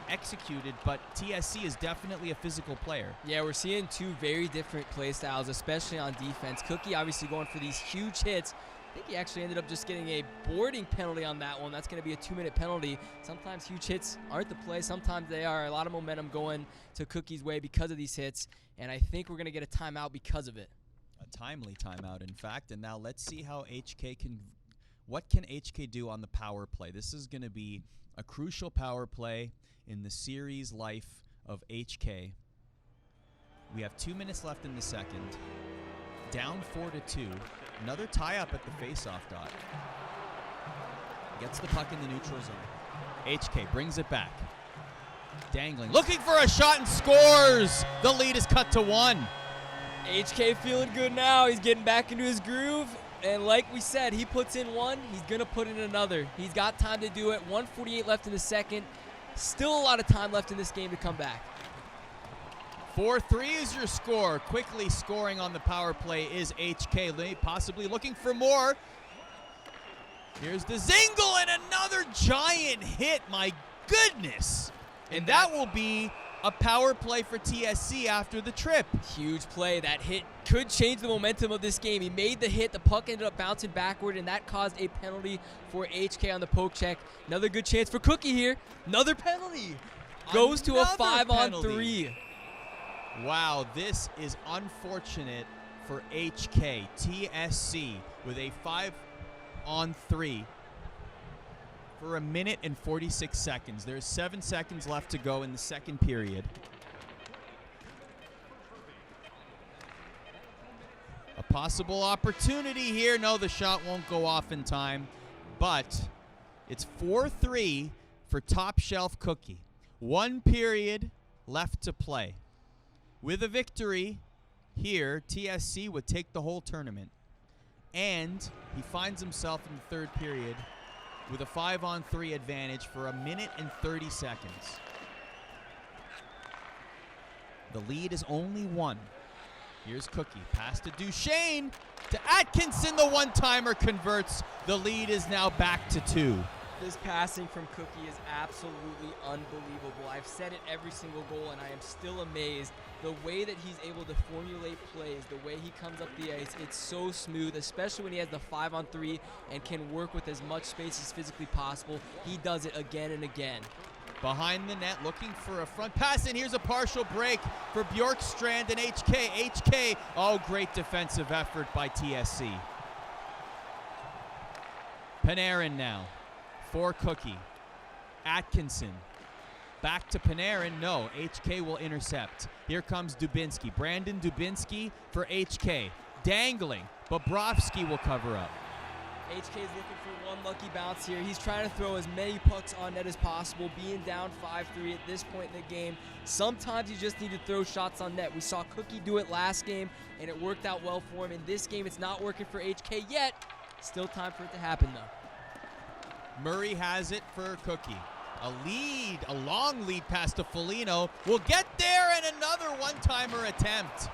executed, but TSC is definitely a physical player. Yeah, we're seeing two very different play styles, especially on defense. Cookie obviously going for these huge hits. I think he actually ended up just getting a boarding penalty on that one. That's going to be a 2-minute penalty. Sometimes huge hits aren't the play. Sometimes they are. A lot of momentum going to Cookie's way because of these hits, and I think we're going to get a timeout because of it. A timely timeout, in fact. And now let's see how HK can... What can HK do on the power play? This is going to be a crucial power play in the series life of HK. We have 2 minutes left in the second. Down 4-2. Another tie-up at the face-off dot. Gets the puck in the neutral zone. HK brings it back. Dangling. Looking for a shot and scores! The lead is cut to 1. HK feeling good now. He's getting back into his groove. And like we said, he puts in one, he's going to put in another. He's got time to do it. 1:48 left in the second. Still a lot of time left in this game to come back. 4-3 is your score. Quickly scoring on the power play is HK. Possibly looking for more. Here's the Zingle and another giant hit. My goodness. And that will be a power play for TSC after the trip. Huge play. That hit could change the momentum of this game. He made the hit. The puck ended up bouncing backward, and that caused a penalty for HK on the poke check. Another good chance for Cookie here. Another penalty. Goes to a 5-on-3. Wow, this is unfortunate for HK. TSC with a 5-on-3 for 1 minute and 46 seconds. There's 7 seconds left to go in the second period. A possible opportunity here. No, the shot won't go off in time, but it's 4-3 for Top Shelf Cookie. 1 period left to play. With a victory here, TSC would take the whole tournament. And he finds himself in the third period with a 5-on-3 advantage for 1 minute and 30 seconds. The lead is only 1. Here's Cookie. Pass to Duchesne. To Atkinson, the one-timer converts. The lead is now back to 2. This passing from Cookie is absolutely unbelievable. I've said it every single goal, and I am still amazed. The way that he's able to formulate plays, the way he comes up the ice, it's so smooth, especially when he has the 5-on-3 and can work with as much space as physically possible. He does it again and again. Behind the net, looking for a front pass, and here's a partial break for Bjorkstrand and HK. HK, oh, great defensive effort by TSC. Panarin now for Cookie. Atkinson. Back to Panarin. No, HK will intercept. Here comes Dubinsky. Brandon Dubinsky for HK. Dangling. Bobrovsky will cover up. HK is looking for one lucky bounce here. He's trying to throw as many pucks on net as possible, being down 5-3 at this point in the game. Sometimes you just need to throw shots on net. We saw Cookie do it last game, and it worked out well for him. In this game, it's not working for HK yet. Still time for it to happen, though. Murray has it for Cookie. A long lead pass to Foligno. Will get there, and another one-timer attempt.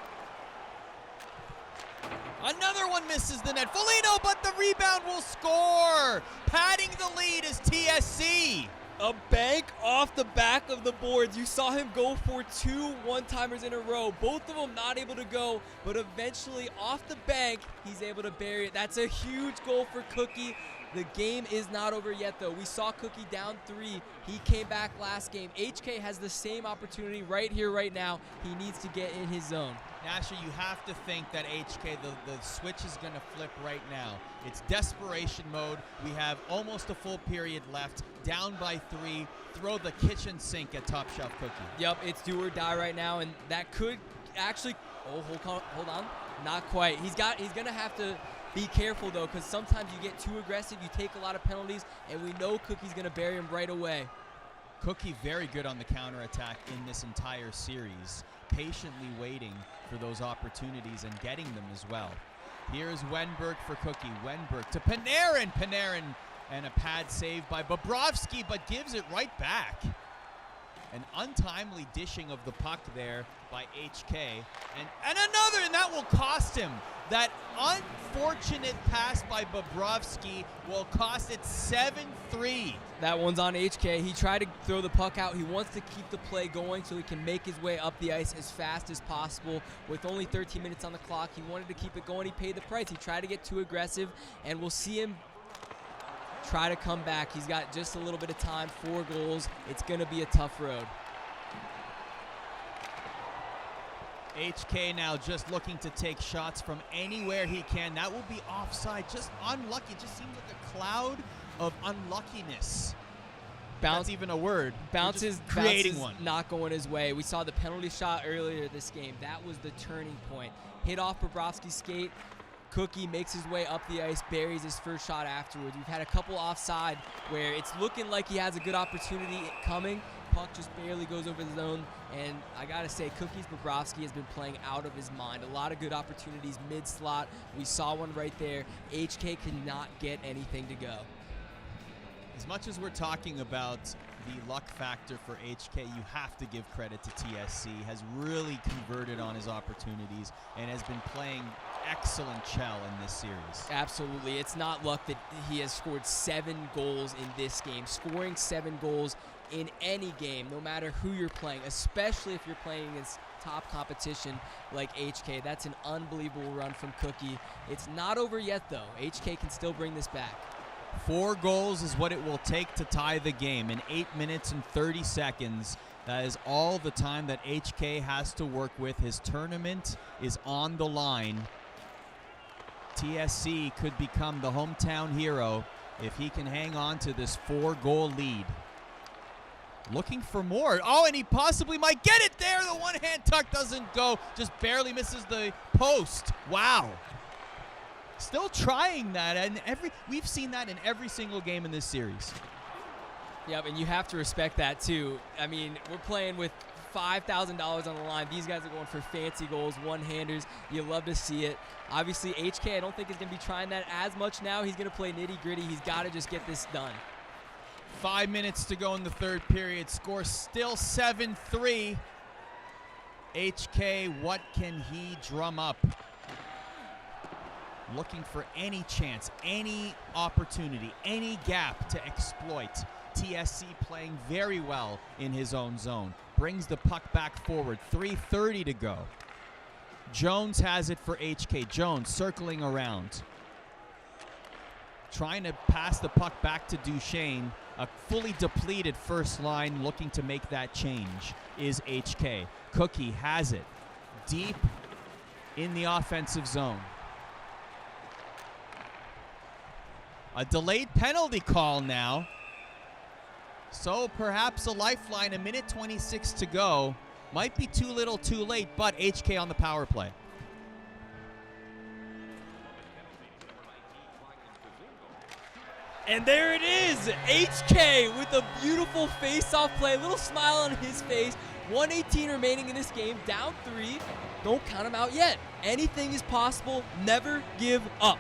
Another one misses the net. Foligno, but the rebound will score. Padding the lead is TSC. A bank off the back of the boards. You saw him go for 2 one-timers in a row. Both of them not able to go, but eventually off the bank, he's able to bury it. That's a huge goal for Cookie. The game is not over yet, though. We saw Cookie down 3. He came back last game. HK has the same opportunity right here, right now. He needs to get in his zone. Nasher, you have to think that HK, the switch is going to flip right now. It's desperation mode. We have almost a full period left. Down by 3. Throw the kitchen sink at Top Shelf Cookie. Yep, it's do or die right now, and that could actually... Oh, hold on. Not quite. He's going to have to be careful, though, because sometimes you get too aggressive. You take a lot of penalties, and we know Cookie's going to bury him right away. Cookie very good on the counterattack in this entire series, patiently waiting for those opportunities and getting them as well. Here's Wenberg for Cookie. Wenberg to Panarin. Panarin and a pad save by Bobrovsky, but gives it right back. An untimely dishing of the puck there by HK. And another, and that will cost him. That unfortunate pass by Bobrovsky will cost it 7-3. That one's on HK. He tried to throw the puck out. He wants to keep the play going so he can make his way up the ice as fast as possible. With only 13 minutes on the clock, he wanted to keep it going. He paid the price. He tried to get too aggressive, and we'll see him try to come back. He's got just a little bit of time, 4 goals. It's going to be a tough road. HK now just looking to take shots from anywhere he can. That will be offside. Just unlucky. It just seems like a cloud of unluckiness. That's even a word. Bounces creating one. Not going his way. We saw the penalty shot earlier this game. That was the turning point. Hit off Bobrovsky's skate. Cookie makes his way up the ice, buries his first shot afterwards. We've had a couple offside where it's looking like he has a good opportunity coming. Puck just barely goes over the zone, and I gotta say, Cookie's Bobrovsky has been playing out of his mind. A lot of good opportunities mid-slot. We saw one right there. HK cannot get anything to go. As much as we're talking about the luck factor for HK, you have to give credit to TSC. Has really converted on his opportunities and has been playing excellent shell in this series. Absolutely. It's not luck that he has scored 7 goals in this game. Scoring 7 goals in any game, no matter who you're playing, especially if you're playing against top competition like HK. That's an unbelievable run from Cookie. It's not over yet, though. HK can still bring this back. 4 goals is what it will take to tie the game in 8 minutes and 30 seconds. That is all the time that HK has to work with. His tournament is on the line. TSC could become the hometown hero if he can hang on to this 4-goal lead. Looking for more. Oh, and he possibly might get it there. The one-hand tuck doesn't go. Just barely misses the post. Wow. Still trying that, and we've seen that in every single game in this series. Yep, and you have to respect that too. I mean, we're playing with $5,000 on the line. These guys are going for fancy goals, one-handers. You love to see it. Obviously, HK, I don't think is going to be trying that as much now. He's going to play nitty-gritty. He's got to just get this done. 5 minutes to go in the third period. Score still 7-3. HK, what can he drum up? Looking for any chance, any opportunity, any gap to exploit. TSC playing very well in his own zone. Brings the puck back forward. 3:30 to go. Jones has it for HK. Jones circling around. Trying to pass the puck back to Duchesne. A fully depleted first line looking to make that change is HK. Cookie has it deep in the offensive zone. A delayed penalty call now. So perhaps a lifeline, 1:26 to go. Might be too little too late, but HK on the power play. And there it is, HK with a beautiful face-off play, a little smile on his face. 1:18 remaining in this game, down 3. Don't count him out yet. Anything is possible, never give up.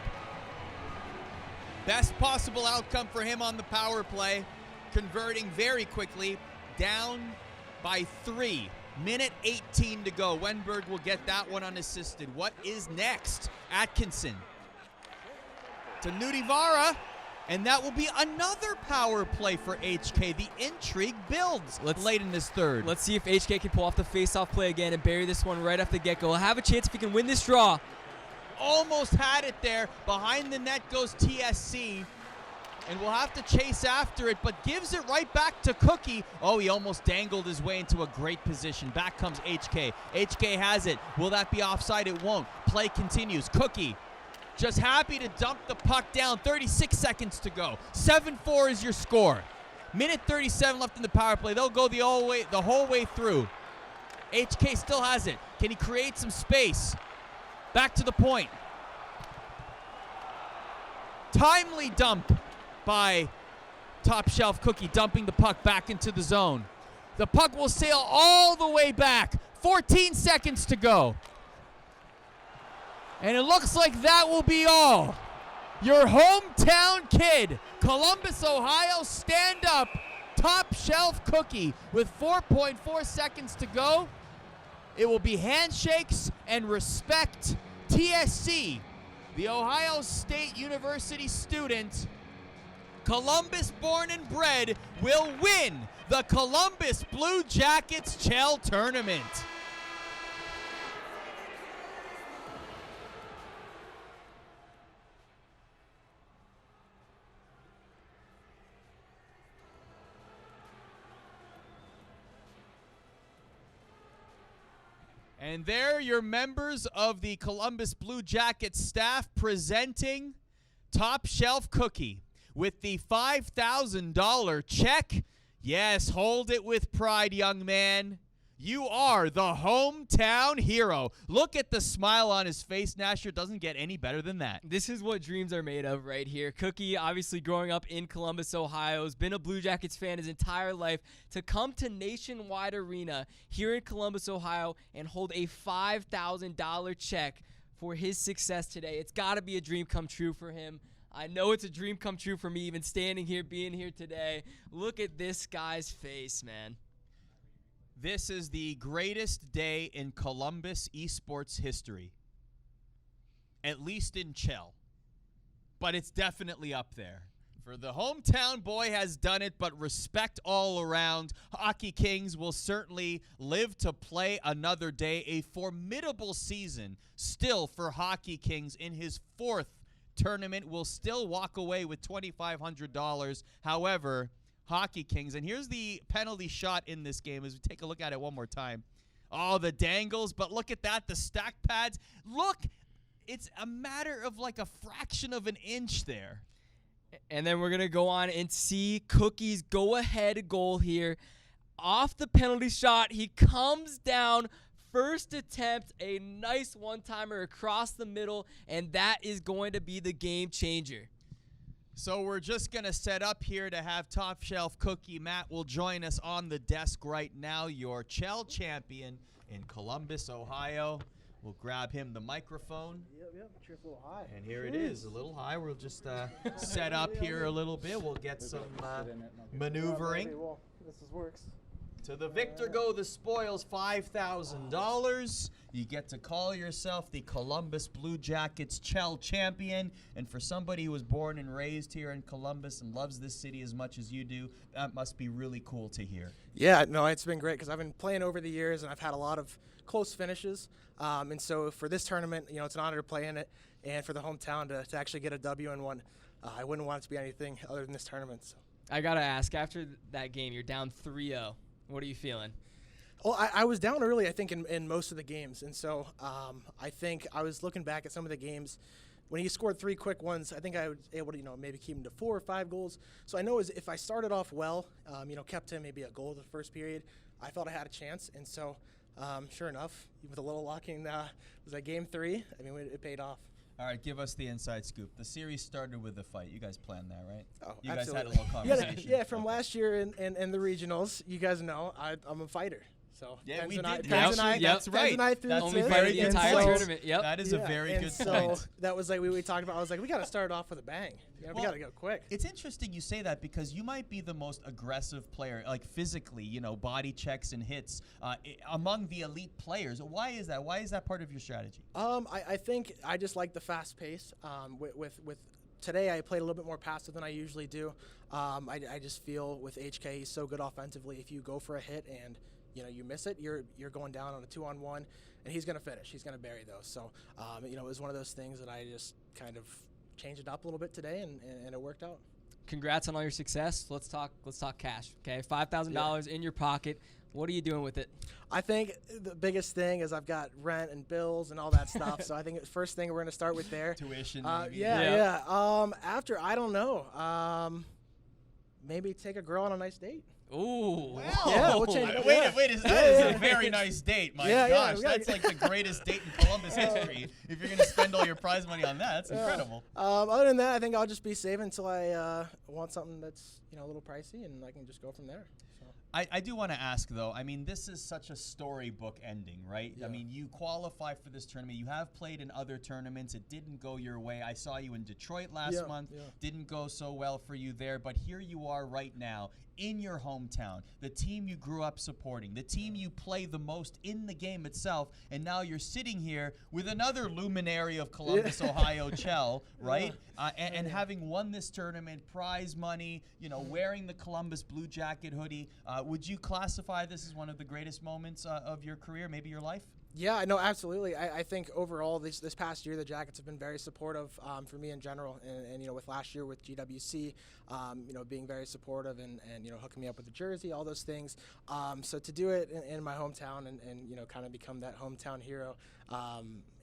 Best possible outcome for him on the power play. Converting very quickly, down by 3. 1:18 to go. Wenberg will get that one unassisted. What is next? Atkinson to Nudivara. And that will be another power play for HK. The intrigue builds late in this third. Let's see if HK can pull off the face-off play again and bury this one right off the get-go. He'll have a chance if he can win this draw. Almost had it there. Behind the net goes TSC. And we'll have to chase after it, but gives it right back to Cookie. Oh, he almost dangled his way into a great position. Back comes HK. HK has it. Will that be offside? It won't. Play continues. Cookie just happy to dump the puck down. 36 seconds to go. 7-4 is your score. 1:37 left in the power play. They'll go the whole way through. HK still has it. Can he create some space? Back to the point. Timely dump by Top Shelf Cookie dumping the puck back into the zone. The puck will sail all the way back. 14 seconds to go. And it looks like that will be all. Your hometown kid, Columbus, Ohio, stand up. Top Shelf Cookie with 4.4 seconds to go. It will be handshakes and respect. TSC, the Ohio State University student, Columbus born and bred, will win the Columbus Blue Jackets Chell Tournament. And there, your members of the Columbus Blue Jackets staff presenting Top Shelf Cookie with the $5,000 check. Yes, hold it with pride, young man. You are the hometown hero. Look at the smile on his face, Nasher. Doesn't get any better than that. This is what dreams are made of right here. Cookie, obviously growing up in Columbus, Ohio, has been a Blue Jackets fan his entire life. To come to Nationwide Arena here in Columbus, Ohio, and hold a $5,000 check for his success today, it's got to be a dream come true for him. I know it's a dream come true for me, even standing here, being here today. Look at this guy's face, man. This is the greatest day in Columbus esports history. At least in Chell. But it's definitely up there. For the hometown boy has done it, but respect all around. Hockey Kings will certainly live to play another day. A formidable season still for Hockey Kings in his 4th tournament. Will still walk away with $2,500. However, Hockey Kings, and here's the penalty shot in this game as we take a look at it one more time. Oh, the dangles, but look at that, the stack pads. Look, it's a matter of like a fraction of an inch there. And then we're going to go on and see Cookie's go-ahead goal here. Off the penalty shot, he comes down. First attempt, a nice one-timer across the middle, and that is going to be the game changer. So we're just going to set up here to have Top Shelf Cookie. Matt will join us on the desk right now, your Chell champion in Columbus, Ohio. We'll grab him the microphone. Yep, sure it's a little high. And here it is, a little high. We'll just set up here a little bit. We'll get some maneuvering. Well, this works. To the victor go the spoils, $5,000. You get to call yourself the Columbus Blue Jackets Chell champion. And for somebody who was born and raised here in Columbus and loves this city as much as you do, that must be really cool to hear. Yeah, no, it's been great because I've been playing over the years and I've had a lot of close finishes. And so for this tournament, you know, it's an honor to play in it. And for the hometown to actually get a W in one, I wouldn't want it to be anything other than this tournament. So. I got to ask, after that game, you're down 3-0. What are you feeling? Well, I was down early, I think, in most of the games. And so I think I was looking back at some of the games. When he scored 3 quick ones, I think I was able to, you know, maybe keep him to 4 or 5 goals. So I know if I started off well, you know, kept him maybe a goal the first period, I felt I had a chance. And so, sure enough, with a little locking, was that game 3? I mean, it paid off. All right, give us the inside scoop. The series started with a fight. You guys planned that, right? Oh, you absolutely. guys had a little conversation. Yeah, from last year in the regionals, you guys know I'm a fighter. So yeah, we did. That's right. That's only fighter the entire tournament. Yep. That is a very good so point. That was like we talked about. I was like, we got to start off with a bang. Yeah, we got to go quick. It's interesting you say that because you might be the most aggressive player, like physically, you know, body checks and hits among the elite players. Why is that? Why is that part of your strategy? I think I just like the fast pace. With today, I played a little bit more passive than I usually do. I just feel with HK, he's so good offensively. If you go for a hit and you know you miss it, you're going down on a 2-on-1, and he's going to finish. He's going to bury those. So you know, it was one of those things that I just kind of changed it up a little bit today, and it worked out. Congrats on all your success. Let's talk cash. Okay, $5,000 in your pocket. What are you doing with it? I think the biggest thing is I've got rent and bills and all that stuff. So I think the first thing we're going to start with there. Tuition. Yeah. After, I don't know. maybe take a girl on a nice date. Ooh. Well, Yeah, we'll change it. wait, Yeah. that is a very nice date. My Yeah, gosh, we gotta that's like the greatest date in Columbus history. If you're going to spend all your prize money on that, that's incredible. Other than that, I think I'll just be saving until I want something that's a little pricey, and I can just go from there. So. I do want to ask, though, I mean, this is such a storybook ending, right? Yeah. I mean, you qualify for this tournament. You have played in other tournaments. It didn't go your way. I saw you in Detroit last month. Yeah. Didn't go so well for you there. But here you are right now in your hometown, the team you grew up supporting, the team you play the most in the game itself, and now you're sitting here with another luminary of Columbus, Ohio, Chell, right? And having won this tournament, prize money, wearing the Columbus Blue Jacket hoodie, would you classify this as one of the greatest moments of your career, maybe your life? Yeah, no, absolutely. I think overall this past year the Jackets have been very supportive for me in general, and with last year with GWC, being very supportive and hooking me up with the jersey, all those things. So to do it in my hometown and kind of become that hometown hero,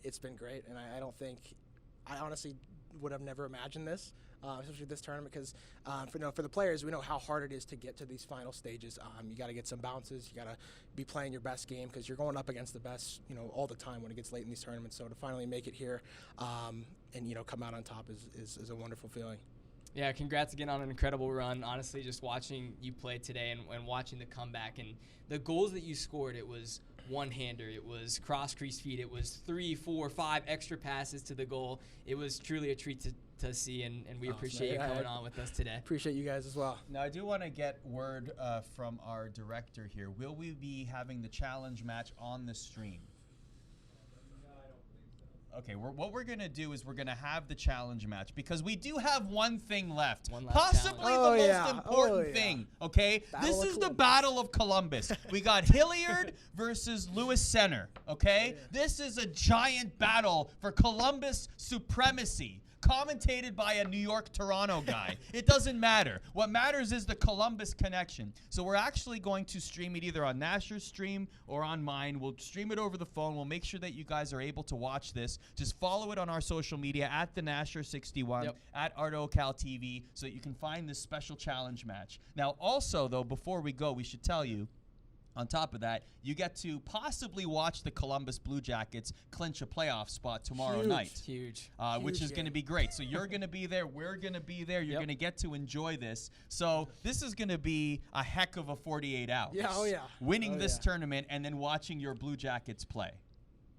it's been great. And I honestly would have never imagined this. Especially this tournament, because for the players, we know how hard it is to get to these final stages. You got to get some bounces. You got to be playing your best game because you're going up against the best, all the time when it gets late in these tournaments. So to finally make it here and come out on top is a wonderful feeling. Yeah, congrats again on an incredible run. Honestly, just watching you play today and watching the comeback and the goals that you scored, it was one-hander, it was cross-crease feed, it was 3, 4, 5 extra passes to the goal. It was truly a treat to see, and we appreciate you coming on with us today. Appreciate you guys as well. Now, I do want to get word from our director here. Will we be having the challenge match on the stream? Okay, what we're going to do is we're going to have the challenge match because we do have one thing left. One last Possibly challenge. the most important thing, okay? This is the Battle of Columbus. We got Hilliard versus Lewis Center, okay? This is a giant battle for Columbus supremacy. Commentated by a New York, Toronto guy. It doesn't matter. What matters is the Columbus connection. So we're actually going to stream it either on Nasher's stream or on mine. We'll stream it over the phone. We'll make sure that you guys are able to watch this. Just follow it on our social media at TheNasher61, at ArdaOcalTV, so that you can find this special challenge match. Now, also, though, before we go, we should tell you, on top of that, you get to possibly watch the Columbus Blue Jackets clinch a playoff spot tomorrow night. Huge. Which is going to be great. So you're going to be there. We're going to be there. You're going to get to enjoy this. So this is going to be a heck of a 48 hours. Yeah, Winning this tournament and then watching your Blue Jackets play.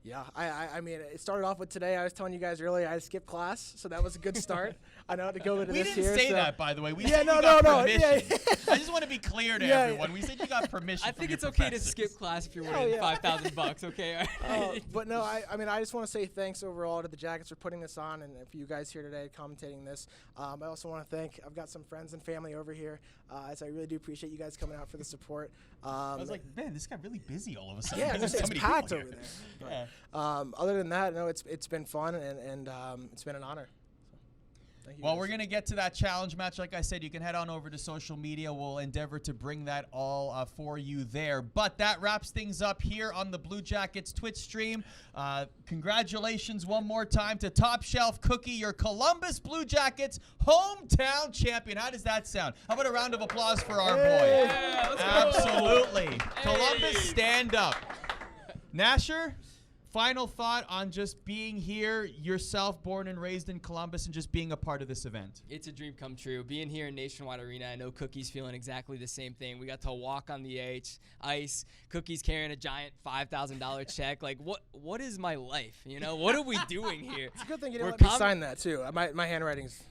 Yeah, I mean, it started off with today. I was telling you guys earlier I skipped class, so that was a good start. I know how to go into this here. We didn't say that, by the way. We said you got permission. Yeah. I just want to be clear to everyone. We said you got permission. I think it's okay to skip class if you're winning $5,000. Okay. But no, I mean, I just want to say thanks overall to the Jackets for putting this on, and for you guys here today commentating this. I also want to thank. I've got some friends and family over here, as I really do appreciate you guys coming out for the support. I was like, man, this got really busy all of a sudden. Yeah, it's packed over there. Yeah. Other than that, no, it's been fun and it's been an honor. So, well, we're going to get to that challenge match. Like I said, you can head on over to social media. We'll endeavor to bring that all for you there. But that wraps things up here on the Blue Jackets Twitch stream. Congratulations one more time to Top Shelf Cookie, your Columbus Blue Jackets hometown champion. How does that sound? How about a round of applause for our boy? Yeah, let's go. Absolutely. Columbus, stand up. Nasher? Final thought on just being here, yourself, born and raised in Columbus, and just being a part of this event. It's a dream come true. Being here in Nationwide Arena, I know Cookie's feeling exactly the same thing. We got to walk on the ice. Cookie's carrying a giant $5,000 check. Like, what is my life? What are we doing here? It's a good thing you didn't let me sign that, too. My handwriting's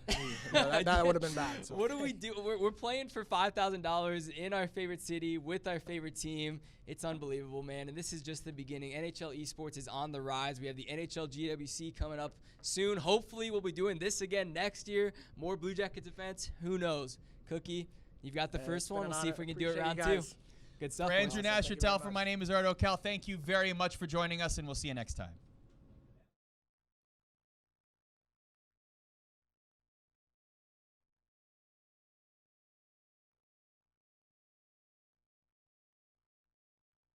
that would have been bad. So. What do we do? We're playing for $5,000 in our favorite city with our favorite team. It's unbelievable, man, and this is just the beginning. NHL esports is on the rise. We have the NHL GWC coming up soon. Hopefully, we'll be doing this again next year. More Blue Jackets events. Who knows? Cookie, you've got the first one. We'll see if we can do it round 2. Good stuff. For Andrew Nasher, Telfer, my name is ArdaOcal. Thank you very much for joining us, and we'll see you next time.